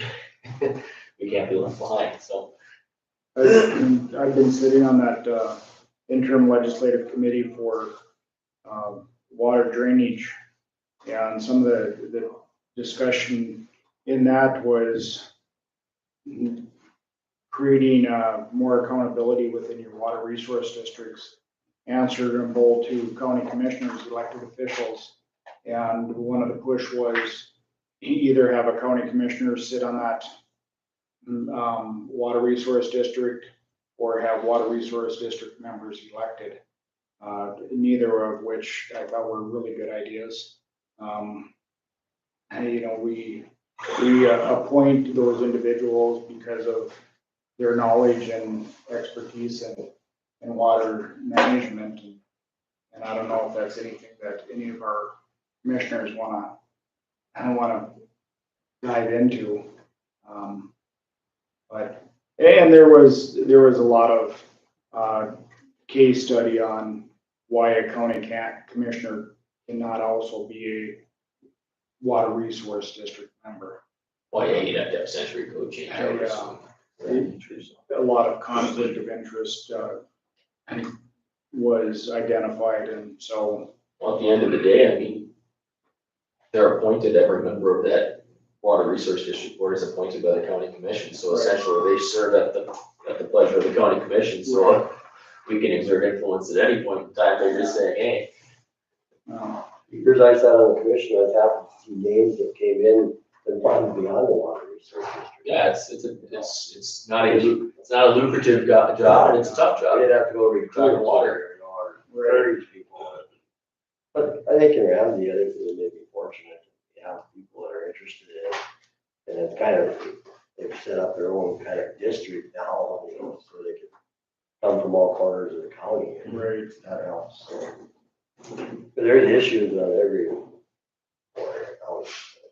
We can't be left behind, so. I've been sitting on that interim legislative committee for water drainage, and some of the discussion in that was creating more accountability within your water resource districts, answerable to county commissioners, elected officials, and one of the push was either have a county commissioner sit on that water resource district or have water resource district members elected, neither of which I thought were really good ideas. We appoint those individuals because of their knowledge and expertise in water management, and I don't know if that's anything that any of our commissioners wanna dive into. And there was a lot of case study on why a county commissioner cannot also be a water resource district member. Well, yeah, you'd have to have century code change. A lot of conflict of interest was identified, and so. Well, at the end of the day, they're appointed, every member of that water resource district board is appointed by the county commission, so essentially they serve at the pleasure of the county commission, so we can exert influence at any point in time. They're just saying, hey. Because I sat on the commission, I was happy to see names that came in and wanted beyond the water resource district. Yeah, it's not a lucrative job, and it's a tough job. We didn't have to go recruit water, encourage people. But I think in Ramsey, I think they may be fortunate to have interested in. And it's kind of, they've set up their own kind of district now, you know, so they can come from all corners of the county. And Right. that helps, so. But there's issues on every corner.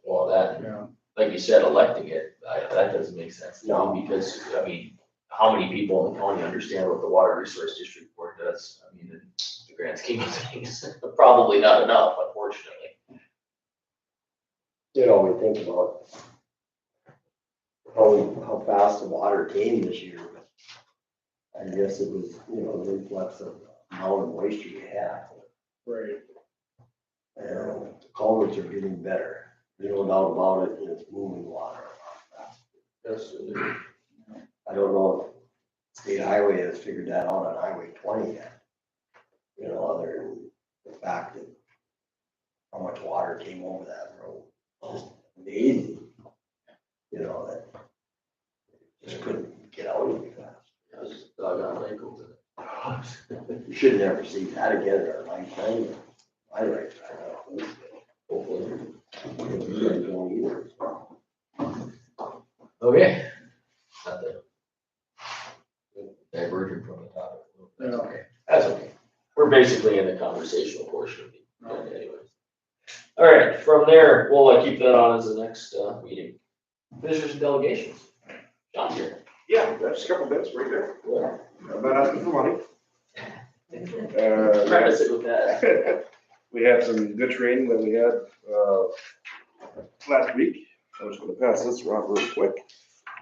Well, that, Yeah. like you said, electing it, that doesn't make sense to No. me, because, I mean, how many people in the county understand what the Water Resource District Board does? I mean, in the grand scheme of things, probably not enough, unfortunately. You know, we think about how fast the water came this year, but I guess it was, you know, the reflex of the amount of moisture you had. Right. And the culverts are getting better, there's no doubt about it, and it's moving water. Yes. I don't know if State Highway has figured that out on Highway 20 yet. You know, other than the fact that how much water came over that road, just amazing. You know, that just couldn't get out of it fast. I was just dug on lake over there. You should never see that again in our lifetime. I like that. Hopefully. You guys don't either. Okay. Not the divergent from the topic. That's Yeah. okay. That's okay. We're basically in the conversational portion of the agenda anyways. All right, from there, we'll keep that on as the next meeting. Visitors and delegations. John's here. Yeah, that's a couple bits right there. Yeah. I'm not asking for money. Preface it with that. We had some good training that we had, last week. I'm just gonna pass this around real quick.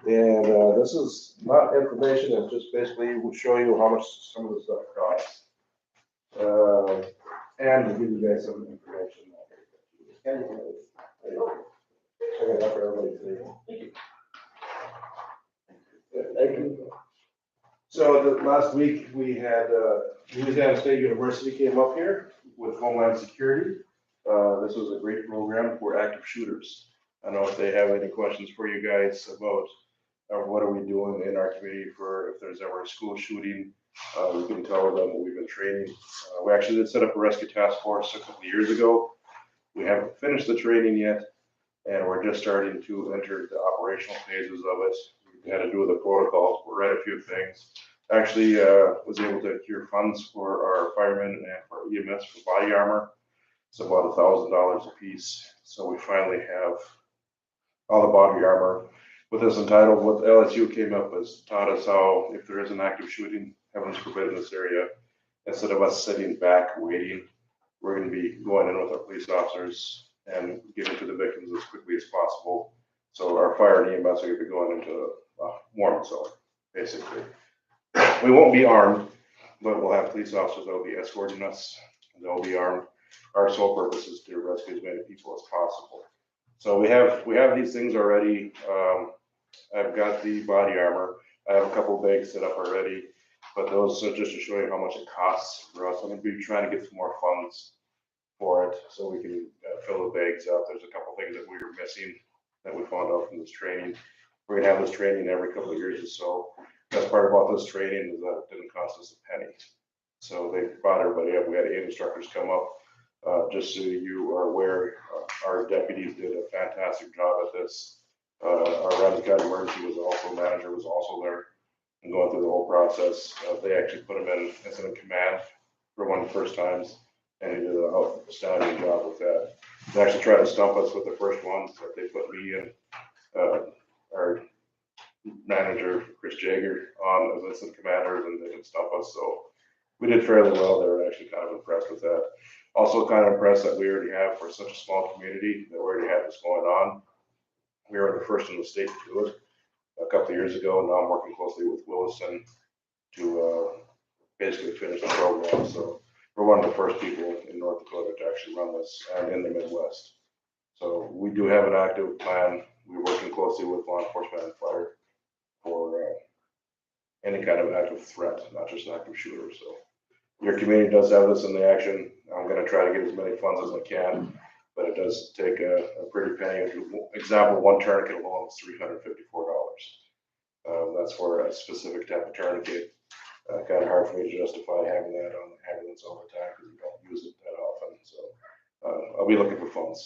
And, this is not information, it's just basically will show you how much some of the stuff costs. And to give you guys some information. Check it out for everybody to see. Thank you. So the last week, we had, Louisiana State University came up here with Homeland Security. This was a great program for active shooters. I don't know if they have any questions for you guys about what are we doing in our community for if there's ever a school shooting. We can tell them what we've been training. We actually did set up a rescue task force a couple of years ago. We haven't finished the training yet, and we're just starting to enter the operational phases of it. We had to do the protocols, we read a few things. Actually, was able to secure funds for our firemen and for EMS for body armor. It's about $1,000 a piece. So we finally have all the body armor. With this Untitled, what LSU came up with taught us how, if there is an active shooting, heavens forbid in this area, instead of us sitting back waiting, we're going to be going in with our police officers and getting to the victims as quickly as possible. So our fire and EMS are going to be going into a warm zone, basically. We won't be armed, but we'll have police officers that will be escorting us. They'll be armed. Our sole purpose is to rescue as many people as possible. So we have these things already. I've got the body armor. I have a couple bags set up already, but those are just to show you how much it costs for us. I'm going to be trying to get some more funds for it so we can fill the bags up. There's a couple things that we were missing that we found out from this training. We're going to have this training every couple of years or so. Best part about this training is that it didn't cost us a penny. So they brought everybody up. We had 8 instructors come up. Just so you are aware, our deputies did a fantastic job at this. Our Ramsey emergency was also, manager was also there and going through the whole process. They actually put him in incident command for one of the first times, and he did an outstanding job with that. They actually tried to stump us with the first ones, but they put me and our manager, Chris Jager, on as incident commanders, and they didn't stump us. So we did fairly well. They were actually kind of impressed with that. Also kind of impressed that we already have, for such a small community, that we already have this going on. We were the first in the state to do it a couple of years ago, and now I'm working closely with Williston to basically finish the program. So we're one of the first people in North Dakota to actually run this and in the Midwest. So we do have an active plan. We're working closely with law enforcement and fire for any kind of active threat, not just an active shooter. So your community does have this in the action. I'm going to try to get as many funds as I can, but it does take a pretty penny. Example, one tourniquet alone is $354. That's for a specific type of tourniquet. Kind of hard for me to justify having that on the ambulance all the time because we don't use it that often. So I'll be looking for funds.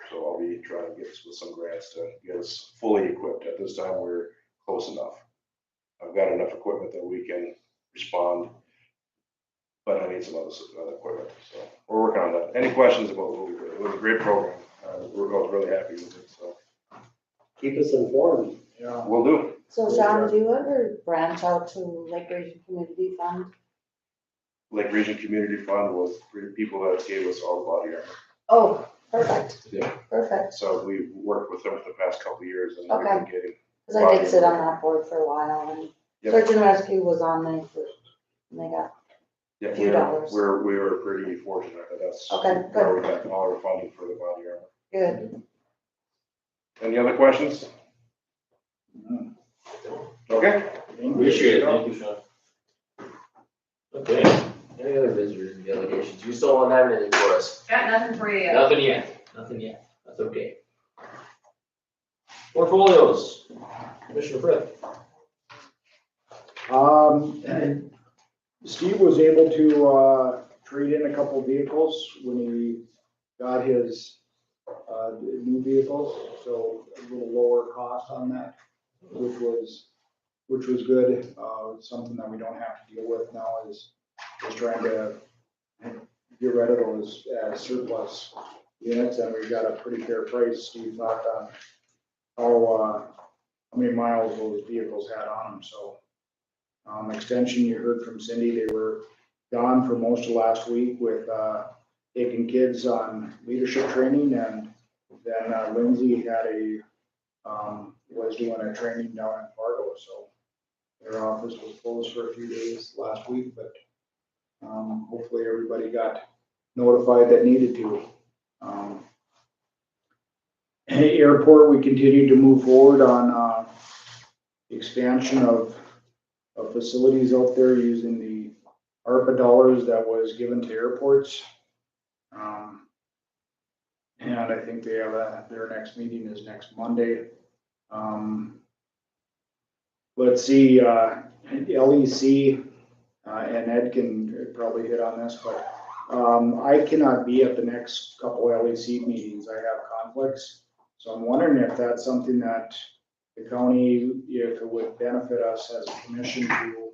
So I'll be try and get us with some grants to get us fully equipped. At this time, we're close enough. I've got enough equipment that we can respond, but I need some other equipment, so we're working on that. Any questions about what we did? It was a great program. I was really happy with it, so Keep us informed. Yeah. we'll do. So Sean, do you ever branch out to Lake Region Community Fund? Lake Region Community Fund was three people that gave us all the body armor. Oh, perfect. Yeah. Perfect, So we've worked with them for the past couple of years and we've been getting. cause I did sit on that board for a while and Yep. search and rescue was on there for, and they got, Yeah, few dollars. we were pretty fortunate that that's Okay, where we got all our funding for the body armor. good. Any other questions? Okay. Appreciate it, thank you, Sean. Okay, any other visitors and delegations? You still don't have anything for us? Got nothing for you yet. Nothing yet, that's okay. Portfolios, Commissioner Frith. Steve was able to, trade in a couple vehicles when he got his, new vehicles, so a little lower cost on that, which was good. Something that we don't have to deal with now is trying to get rid of those surplus units, and we got a pretty fair price. Steve thought on how many miles those vehicles had on them, so. Extension, you heard from Cindy, they were gone for most of last week with, taking kids on leadership training, and then Lindsay had was doing a training down in Fargo, so their office was closed for a few days last week, but, hopefully everybody got notified that needed to. Airport, we continued to move forward on, expansion of facilities out there using the ARPA dollars that was given to airports. And I think they have their next meeting is next Monday. Let's see, LEC, and Ed can probably hit on this, but I cannot be at the next couple LEC meetings. I have conflicts. So I'm wondering if that's something that the county, if it would benefit us as a commission to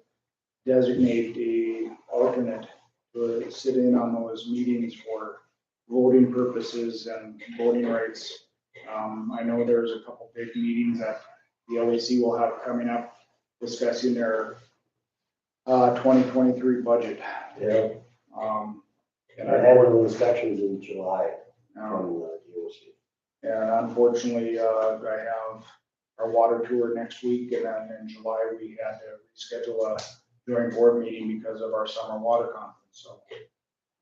designate the alternate to sit in on those meetings for voting purposes and voting rights. I know there's a couple big meetings that the LAC will have coming up discussing their 2023 budget. Yeah. And I had one of those inspections in July from the DOC. And unfortunately, I have our water tour next week, and then in July, we had to reschedule a joint board meeting because of our summer water conference, so.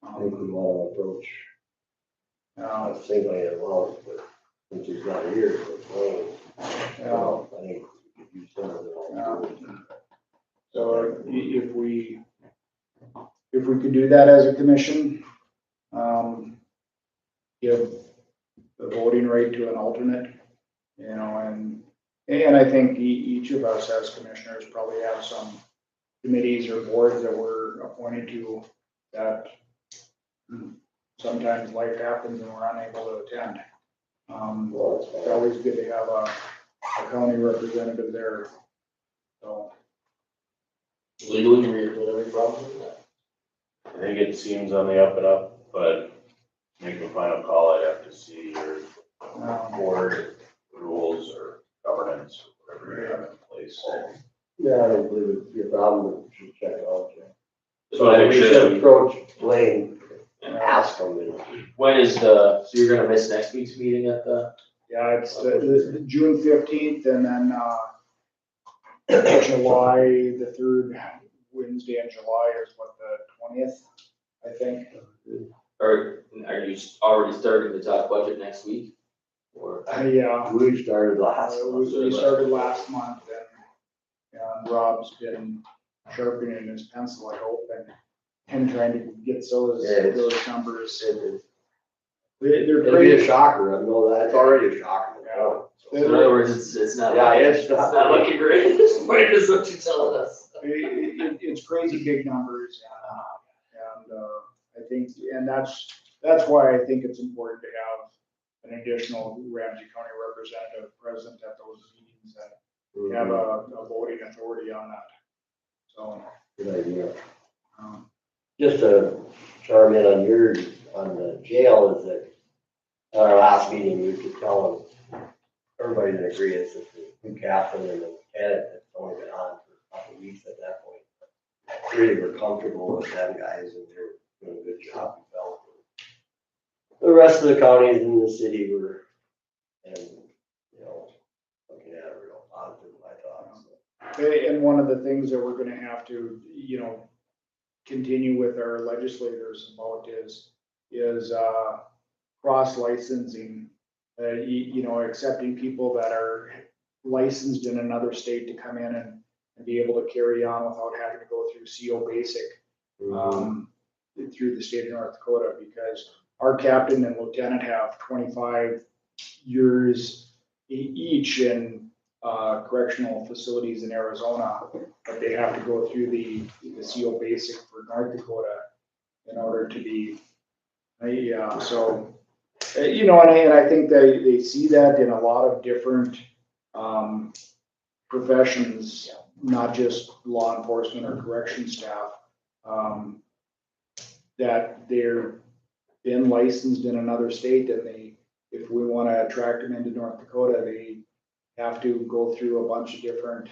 I think we want to approach, I was thinking I had wrong, but since he's not here, I think we could use some of it. So if we could do that as a commission, give the voting right to an alternate, you know, and I think each of us as commissioners probably have some committees or boards that we're appointed to that sometimes life happens and we're unable to attend. It's always good to have a county representative there, so. Legally, can we put every problem with that? I think it seems on the up and up, but make a final call, I'd have to see your board rules or governance, whatever you have in place. Yeah, I don't believe it'd be a problem, but we should check it out. So I We think should approach Blaine and ask him. When is so you're gonna miss next week's meeting at the? Yeah, it's the June 15th, and then July, the third Wednesday in July is what, the 20th, I think. Or are you already starting to talk budget next week? Or? Yeah. We started last month. We started last month, and Rob's been sharpening his pencil, I hope, and trying to get those numbers. They're It'll be crazy. a shocker, I know that, it's already a shocker. Yeah. So in other words, it's not. Yeah, it's not looking great at this point, is what you're telling us. It's crazy big numbers, and I think, and that's why I think it's important to have an additional Ramsey County representative present at those meetings that have a voting authority on that. So, Good idea. um, Just to chime in on the jail is that at our last meeting, we could tell them, everybody in agreement that the new captain and the lieutenant that's only been on for a couple of weeks at that point, really were comfortable with them guys and they're doing a good job. We felt. The rest of the counties in the city were, and, you know, looking at it real positive, I thought. So. and one of the things that we're gonna have to, you know, continue with our legislators about is cross licensing. You know, accepting people that are licensed in another state to come in and be able to carry on without having to go through CO Basic through the state of North Dakota, because our captain and lieutenant have 25 years each in correctional facilities in Arizona, but they have to go through the CO Basic for North Dakota in order to be, so, you know, and I think they see that in a lot of different professions, not just law enforcement or correction staff, that they're been licensed in another state, and if we want to attract them into North Dakota, they have to go through a bunch of different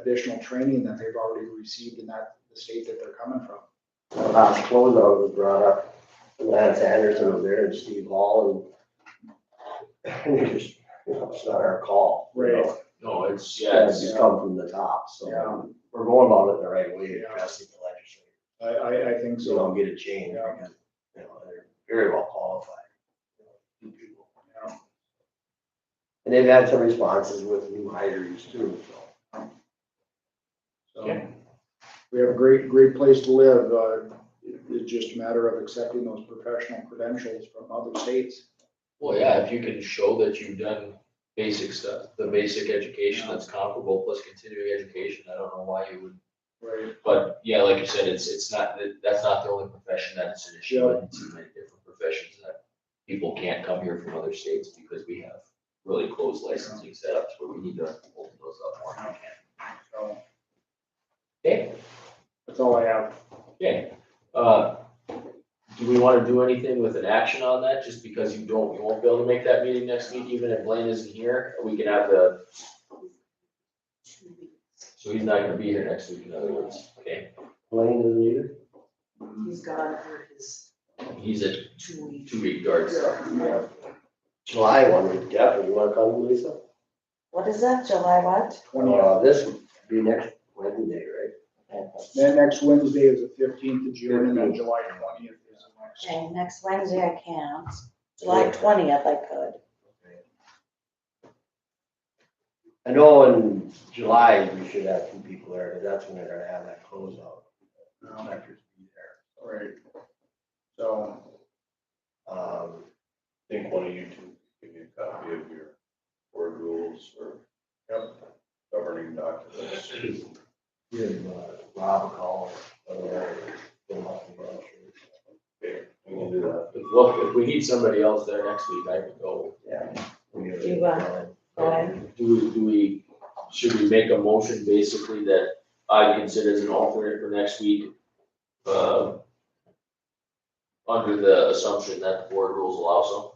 additional training that they've already received in the state that they're coming from. The last closeout was brought up, Lance Anderson was there and Steve Hall, and they just, you know, it's not our call. You Right. know? No, it's, It's just come from the top, so we're going about it the right way, addressing the legislature. I think So so. don't get it changed, because, you know, they're very well qualified. You know, people. Yeah. And they've had some responses with new hires too, so. So we have a great place to live. It's just a matter of accepting those professional credentials from other states. well, yeah, if you can show that you've done basic stuff, the basic education that's comparable plus continuing education, I don't know why you would. Right. But yeah, like you said, it's not, that's not the only profession that's an issue. Yeah. It's many different professions that people can't come here from other states because we have really closed licensing setups where we need to open those up more. than we can. So Okay, that's all I have. okay. Do we want to do anything with an action on that? Just because you won't be able to make that meeting next week, even if Blaine isn't here, we can have so he's not gonna be here next week, in other words, okay? Blaine isn't either? He's gone for his He's a 2 week. 2 week guard, so. July one, we definitely, you wanna come, Lisa? What is that, July what? 20th. This would be next Wednesday, right? Then next Wednesday is the 15th of June, and then July 20th is the next. Okay, next Wednesday I can't. July 20th I could. I know in July, we should have 2 people there, because that's when they're gonna have that closeout. Inspectors be there. Right. So, I think one of you two give me a copy of your board rules or governing documents. Give Rob a call. Okay, We can do that. Well, if we need somebody else there next week, I can go. yeah. Do you want- Go ahead. Should we make a motion basically that I can sit as an alternate for next week? Under the assumption that the board rules allow so?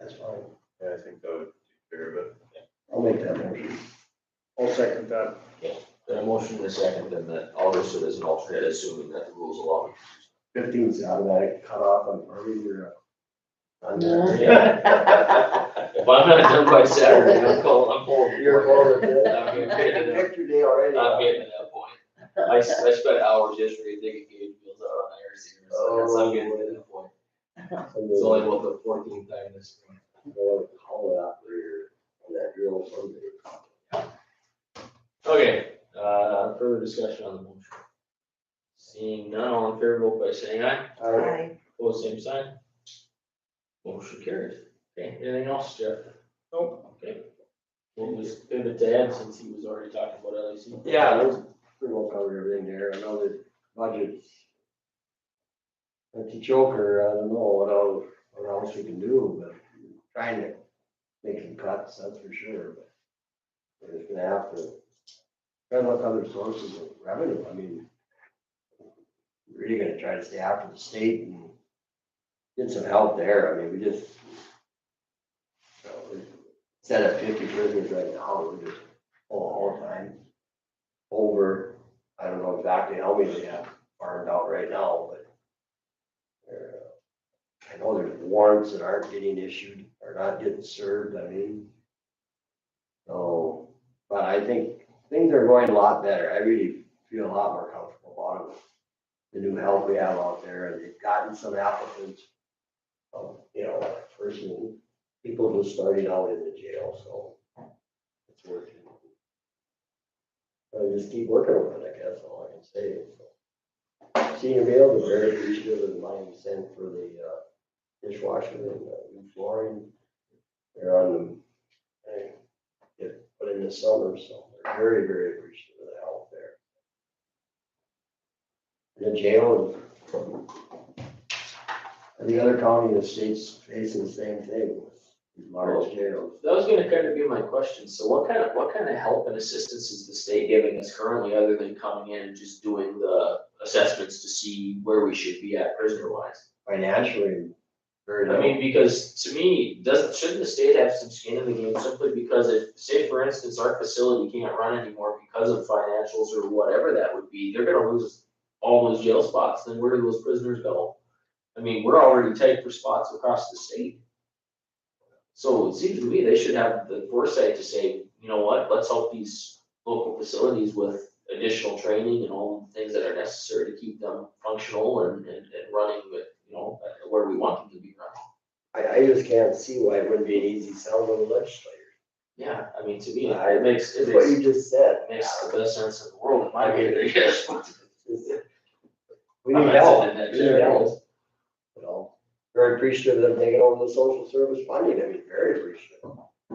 That's fine. Yeah, I think that would take care of it. I'll make that motion. I'll second that. Then a motion in a second, then that I'll just sit as an alternate, assuming that the rules allow. 15's automatic cut off on Friday or on No. that. If I'm not done by Saturday, I'm pulling. You're calling it I'm getting to that. Victor Day already. I'm getting to that point. I spent hours yesterday thinking gauge wheels out on air series, so I'm getting to that point. It's only about the 14th time this spring. Call it operator on that drill Sunday. Okay, further discussion on the motion. Seeing none, all in favor, vote by saying aye. Aye. Opposed, same sign. Motion carries. Okay, anything else, Jeff? Nope. Okay. We'll just pivot to Ed since he was already talking about LEC. Yeah, those pretty well covered everything there. I know the budget's. It's a joker, I don't know what else else we can do, but trying to make some cuts, that's for sure, but we're just gonna have to try to look other sources of revenue. I mean, we're really gonna try to stay after the state and get some help there. I mean, we just, you know, we're set at 50 prisoners right now, we're just all the time over. I don't know exactly how many they have farmed out right now, but I know there's warrants that aren't getting issued or not getting served, I mean. So, but I think things are going a lot better. I really feel a lot more comfortable about it. The new help we have out there, and they've gotten some applicants. You know, people just starting out in the jail, so it's working. I just keep working on it, I guess, all I can say. So, senior meals are very appreciative of the money we sent for the dishwasher and new flooring. They're on them, get put in this summer, so they're very, very appreciative of the help there. The jail is, the other county in the state's facing the same thing with these large jails. That was gonna kind of be my question. So what kind of help and assistance is the state giving us currently, other than coming in and just doing the assessments to see where we should be at prisoner wise? Financially, very I little. mean, because to me, shouldn't the state have some skin in the game simply because if, say for instance, our facility can't run anymore because of financials or whatever that would be, they're gonna lose all those jail spots, then where do those prisoners go? I mean, we're already tight for spots across the state. So it seems to me they should have the foresight to say, you know what, let's help these local facilities with additional training and all the things that are necessary to keep them functional and running with, you know, where we want them to be running. I just can't see why it wouldn't be an easy sell to the legislators. Yeah, I mean, to me, it makes What you just said. the best sense in the world, in my opinion, I guess. We need help. We need help. You know, very appreciative of them taking over the social service funding. I mean, very appreciative. I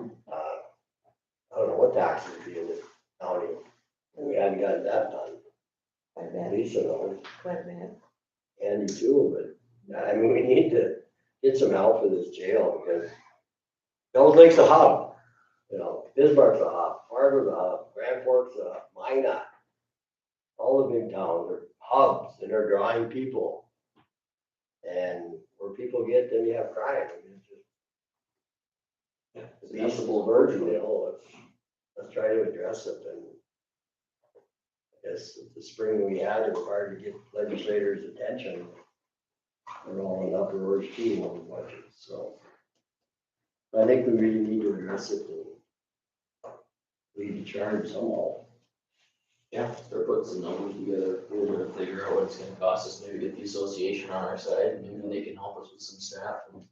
don't know what taxes would be in this county. We hadn't gotten that done. Quite a bit, Lisa knows, quite a bit. Andy too, but I mean, we need to get some help for this jail because Devils Lake's a hub. You know, Bismarck's a hub, Fargo's a hub, Grand Forks a hub, Minot. All the big towns are hubs and they're drawing people. And where people get, then you have crime. I mean, it's just, it's a version, you know, let's try to address it. And I guess the spring we had, it was hard to get legislators' attention. They're all in uproar too on the budget, so. I think we really need to address it and lead the charge somehow. Yeah, start putting some numbers together, we're gonna figure out what it's gonna cost us, maybe get the association on our side, and maybe they can help us with some staff and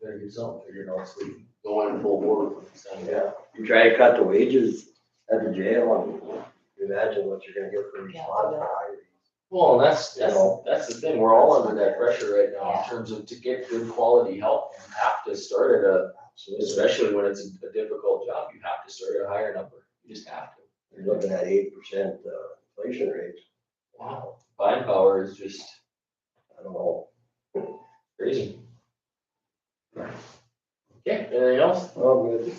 better get something figured out, so we can go in full board with this thing. Yeah, you try to cut the wages at the jail and you imagine what you're gonna get for response for hire. Well, that's the thing, we're all under that pressure right now in terms of to get good quality help, you have to start at especially when it's a difficult job, you have to start at a higher number, you just have to. You're looking at 8% inflation rate. Wow, buying power is just, I don't know. crazy. Okay, anything else? Oh, good.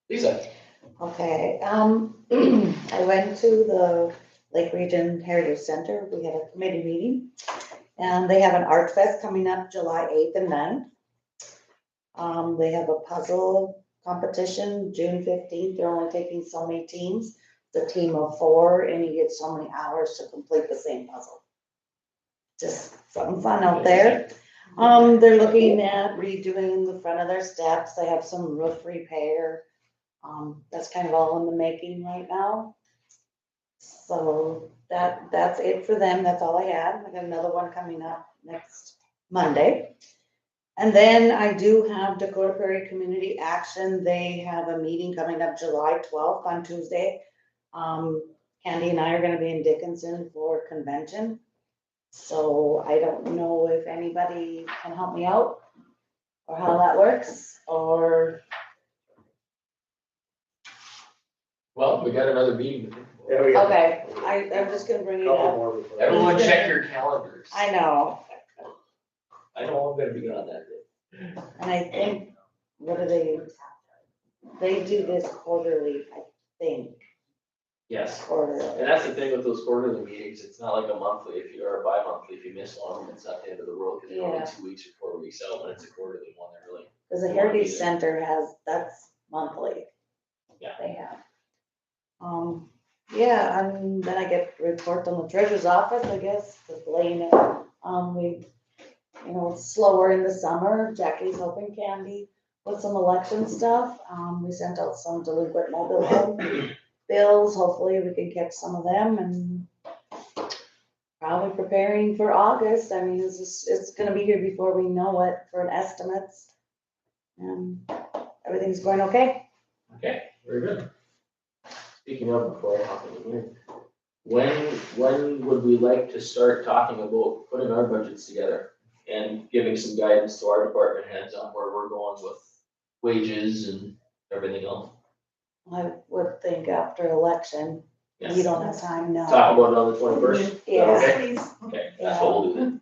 Lisa? Okay, I went to the Lake Region Heritage Center, we had a committee meeting. And they have an art fest coming up July 8th and 9th. They have a puzzle competition, June 15th, they're only taking so many teams. It's a team of 4 and you get so many hours to complete the same puzzle. Just something fun out there. They're looking at redoing the front of their steps, they have some roof repair. That's kind of all in the making right now. So that's it for them, that's all I had. I got another one coming up next Monday. And then I do have Dakota Prairie Community Action. They have a meeting coming up July 12th on Tuesday. Candy and I are gonna be in Dickinson for convention. So I don't know if anybody can help me out or how that works, or. Well, we got another meeting. There we go. Okay, I'm just gonna bring it Couple up. more before. Everyone check your calendars. I know. I know I'm gonna be on that day. And I think, what do they do this quarterly, I think, Yes. quarterly. And that's the thing with those quarterly meetings, it's not like a monthly, if you are bi-monthly, if you miss one, it's not the end of the world, because you're only Yeah. 2 weeks or 4 weeks out, when it's a quarterly one, they're really. Cause the You wanna be Heritage there. Center has monthly. Yeah. They have. Yeah, and then I get a report on the treasurer's office, I guess, just laying it, it's slower in the summer, Jackie's helping Candy with some election stuff, we sent out some delinquent mobile home bills, hopefully we can catch some of them, and probably preparing for August, I mean, it's gonna be here before we know it for an estimates. And everything's going okay. Okay, very good. Speaking of, before I hop in here, when would we like to start talking about putting our budgets together and giving some guidance to our department heads on where we're going with wages and everything else? I would think after election, you Yes. don't have time now. Talk about it on the 21st? Yeah. Okay, okay, that's what we'll do then.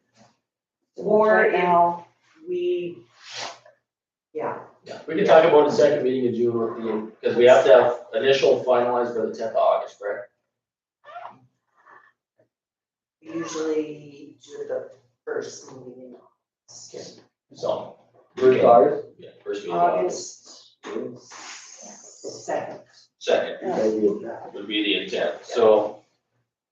Or Right if- now, Yeah, Yeah, we can talk about the second meeting in June with the, because we have to have initial finalized by the 10th of August, correct? we usually do the first meeting So. First August? Yeah, first in meeting in August. August second. Second yeah, would be the intent, so,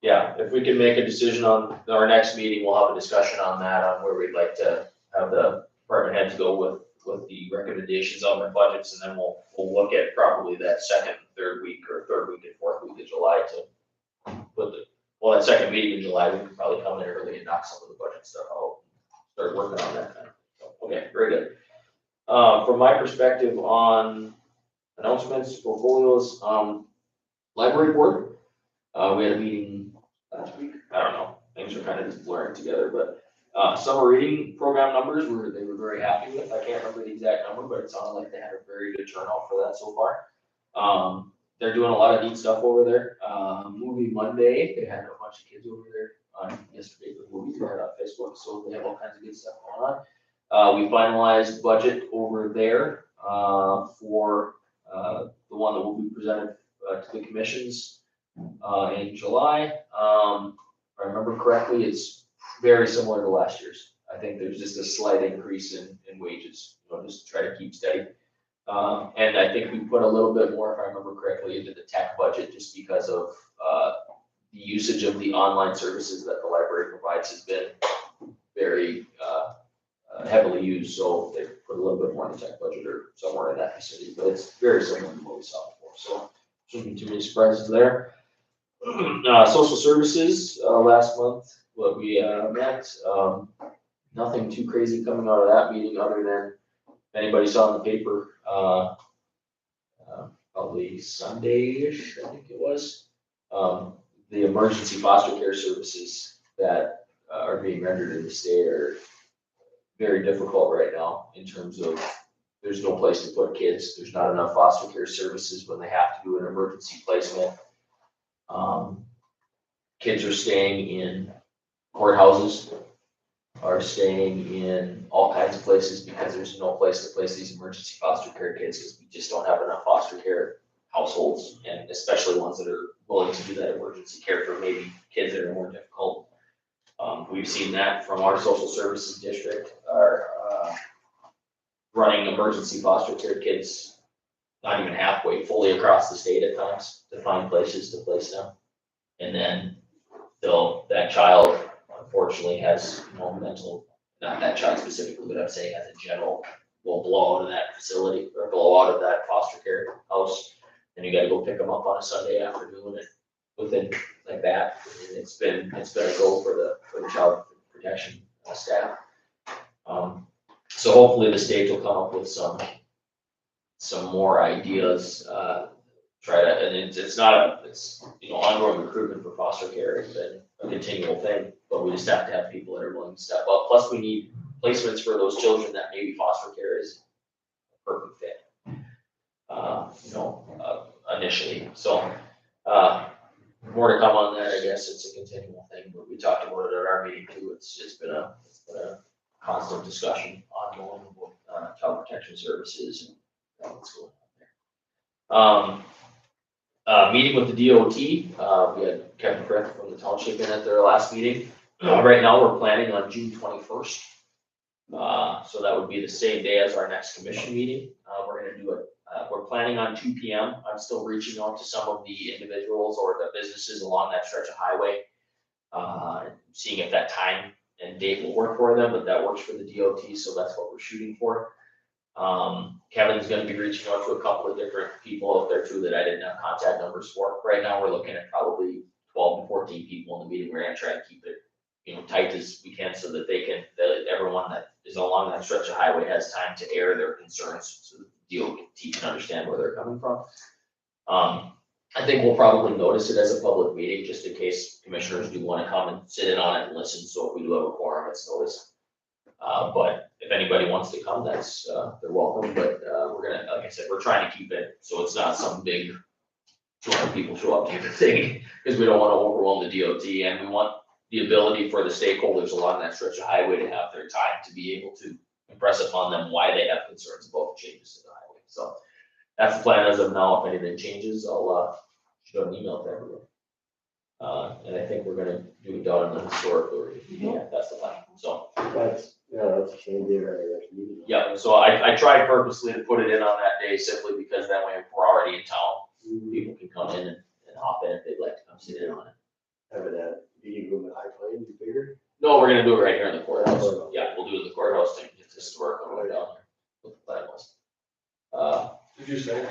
yeah, if we can make a decision on our next meeting, we'll have a discussion on that, on where we'd like to have the department heads go with the recommendations on their budgets, and then we'll look at probably that second, third week and fourth week of July to put that second meeting in July, we can probably come in early and knock some of the budget stuff out, start working on that kind of, so, okay, very good. From my perspective on announcements, portfolios, library board, we had a meeting last week, I don't know, things are kind of just blurring together, but summer reading program numbers they were very happy with. I can't remember the exact number, but it sounded like they had a very good turnout for that so far. They're doing a lot of neat stuff over there. Movie Monday, they had a bunch of kids over there on yesterday for movies, they had on Facebook, so they have all kinds of good stuff going on. We finalized budget over there for the one that will be presented to the commissions in July. If I remember correctly, it's very similar to last year's. I think there's just a slight increase in wages, just to try to keep steady. And I think we put a little bit more, if I remember correctly, into the tech budget just because of the usage of the online services that the library provides has been very heavily used. So they put a little bit more in the tech budget or somewhere in that vicinity, but it's very similar to what we saw before. So shouldn't be too many surprises there. Social services, last month, what we met, nothing too crazy coming out of that meeting other than if anybody saw in the paper, probably Sunday-ish, I think it was, the emergency foster care services that are being rendered in the state are very difficult right now in terms of there's no place to put kids. There's not enough foster care services when they have to do an emergency placement. Kids are staying in courthouses, are staying in all kinds of places because there's no place to place these emergency foster care kids because we just don't have enough foster care households, and especially ones that are willing to do that emergency care for maybe kids that are more difficult. We've seen that from our social services district, our running emergency foster care kids, not even halfway, fully across the state at times to find places to place them. And then that child unfortunately has, mental, not that child specifically, but I'm saying as a general, will blow out of that facility or blow out of that foster care house. And you gotta go pick them up on a Sunday afternoon and within like that. And it's been a go for the child protection staff. So hopefully the state will come up with some more ideas, and it's ongoing recruitment for foster care has been a continual thing, but we just have to have people that are willing to step up. Plus we need placements for those children that maybe foster care is a perfect fit, initially. So, more to come on that, I guess. It's a continual thing, but we talked about it at our meeting too. It's been a constant discussion ongoing connection services and what's going on there. Meeting with the DOT, we had Kevin Frith from the township in at their last meeting. Right now, we're planning on June 21st. So that would be the same day as our next commission meeting. We're gonna do it, we're planning on 2 PM. I'm still reaching out to some of the individuals or the businesses along that stretch of highway. Seeing if that time and date will work for them, but that works for the DOT, so that's what we're shooting for. Kevin's gonna be reaching out to a couple of different people out there too that I didn't have contact numbers for. Right now, we're looking at probably 12 to 14 people in the meeting. We're gonna try to keep it, tight as we can so that that everyone that is along that stretch of highway has time to air their concerns so that the DOT can understand where they're coming from. I think we'll probably notice it as a public meeting, just in case commissioners do wanna come and sit in on it and listen, so if we do have a quorum, it's noticed. But if anybody wants to come, that's, they're welcome, but, we're gonna, like I said, we're trying to keep it, so it's not some big 200 people show up type of thing, because we don't wanna overwhelm the DOT, and we want the ability for the stakeholders along that stretch of highway to have their time to be able to impress upon them why they have concerns about the changes to the highway. So that's the plan as of now. If anything changes, I'll, shoot an email to everyone. And I think we're gonna do it down in the historic area. Yeah, that's the plan, so. That's a shame they were at the meeting. Yeah, so I tried purposely to put it in on that day simply because that way if we're already in town, people can come in and hop in if they'd like to come sit in on it. Have it at meeting room at High Plains, you figure? No, we're gonna do it right here in the courthouse. Yeah, we'll do it in the courthouse to get this to work on the way down here. What the plan was. Did you say?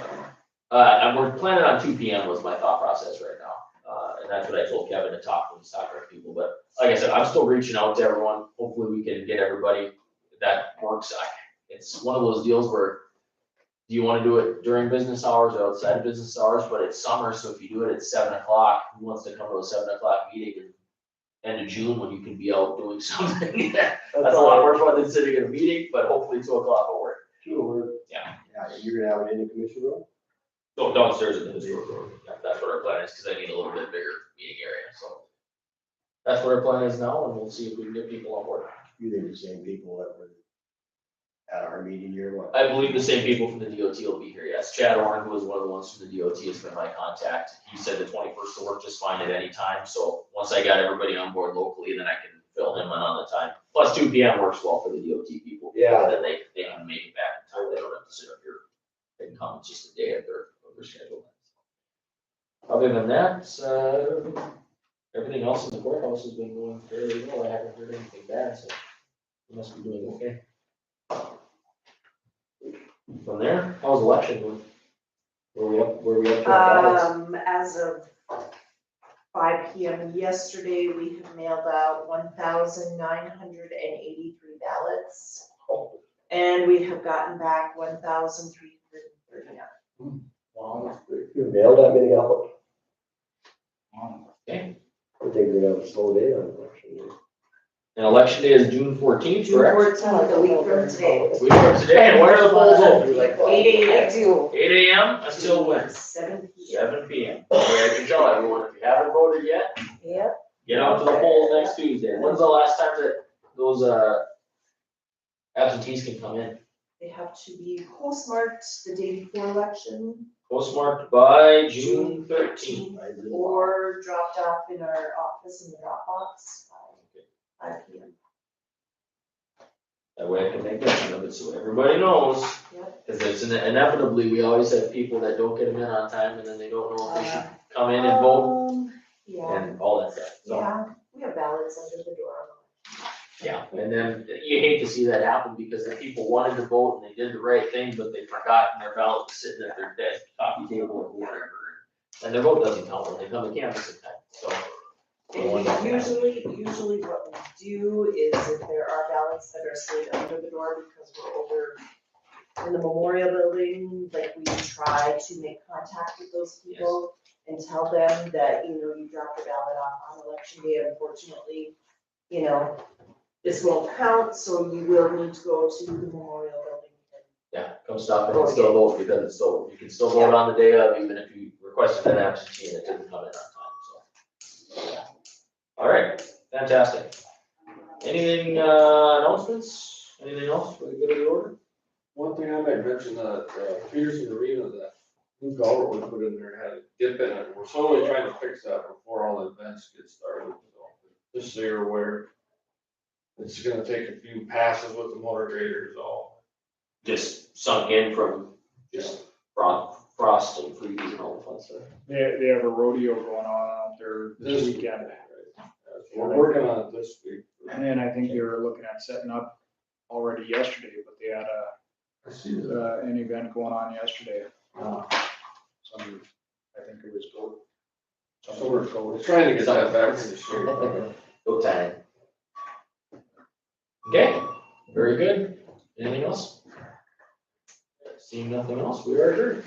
And we're planning on 2 PM was my thought process right now. And that's what I told Kevin to talk when he's talking to people. But like I said, I'm still reaching out to everyone. Hopefully we can get everybody that works. It's one of those deals where do you want to do it during business hours or outside of business hours? But it's summer, so if you do it at 7 o'clock, who wants to come to a 7 o'clock meeting in end of June when you can be out doing something? That's a lot more fun than sitting in a meeting, but hopefully 2 o'clock will work. Sure. Yeah. Yeah, you're gonna have it in the commission room? So downstairs in the historic room. Yeah, that's what our plan is, because I need a little bit bigger meeting area, so. That's what our plan is now, and we'll see if we can get people on board. You think the same people that were at our meeting here, what? I believe the same people from the DOT will be here, yes. Chad Oren, who was one of the ones from the DOT, has been my contact. He said the 21st will work just fine at any time, so once I got everybody on board locally, then I can fill him in on the time. Plus 2 PM works well for the DOT people. Yeah. Then they can make it back in time, they don't have to sit up here. They can come just a day of their schedule. Other than that, everything else in the courthouse has been going fairly well. I haven't heard anything bad, so we must be doing okay. From there, how's election going? Where we up to our ballots? As of 5 PM yesterday, we have mailed out 1,983 ballots. And we have gotten back 1,339. Wow. You mailed that many out? Okay. I think we're gonna have a slow day on election day. And election day is June 14th, June correct? 14th, a week from today. We start today, and where are the polls open? 8 AM. 8 AM until when? 7 PM. 7 PM. Okay, I can tell everyone, if you haven't voted yet, Yep. get out to the polls next Tuesday. When's the last time that those, absentees can come in? They have to be postmarked the day before election Postmarked by June 13th. or dropped off in our office in the Dropbox by 5 PM. That way I can make mention of it so everybody knows. Yep. Cause it's inevitably, we always have people that don't get them in on time and then they don't know if they should come in and vote Yeah, and all that stuff. So, yeah, we have ballots under the door. yeah, and then you hate to see that happen because the people wanted to vote and they did the right thing, but they forgot and their ballot was sitting at their desk, coffee table or whatever. And their vote doesn't count when they come to campus in time, so. And usually what we do is if there are ballots that are slid under the door because we're over in the memorial building, like we try to make contact with those people and tell them that, you dropped your ballot off on election day, unfortunately, this won't count, so you will need to go to the memorial building. Yeah, come stop it and still vote because it's still, you can still vote on the day of, even if you requested an absentee and it didn't come in on time, so. Yeah. All right, fantastic. Anything, announcements? Anything else for the good of the order? One thing I might mention, Peterson Arena, that new culvert we put in there had a dip in it. We're slowly trying to fix that before all the events get started, so just so you're aware. It's gonna take a few passes with the motor graders all. Just sunk in from just frost and freeze and all the fun stuff. They have a rodeo going on out there this weekend. We're working on it this week. And I think they were looking at setting up already yesterday, but they had I see that. an event going on yesterday. Uh, Some, I think it was goat. So we're trying to get that back into shape. Go time. Okay, very good. Anything else? Seeing nothing else, we are adjourned.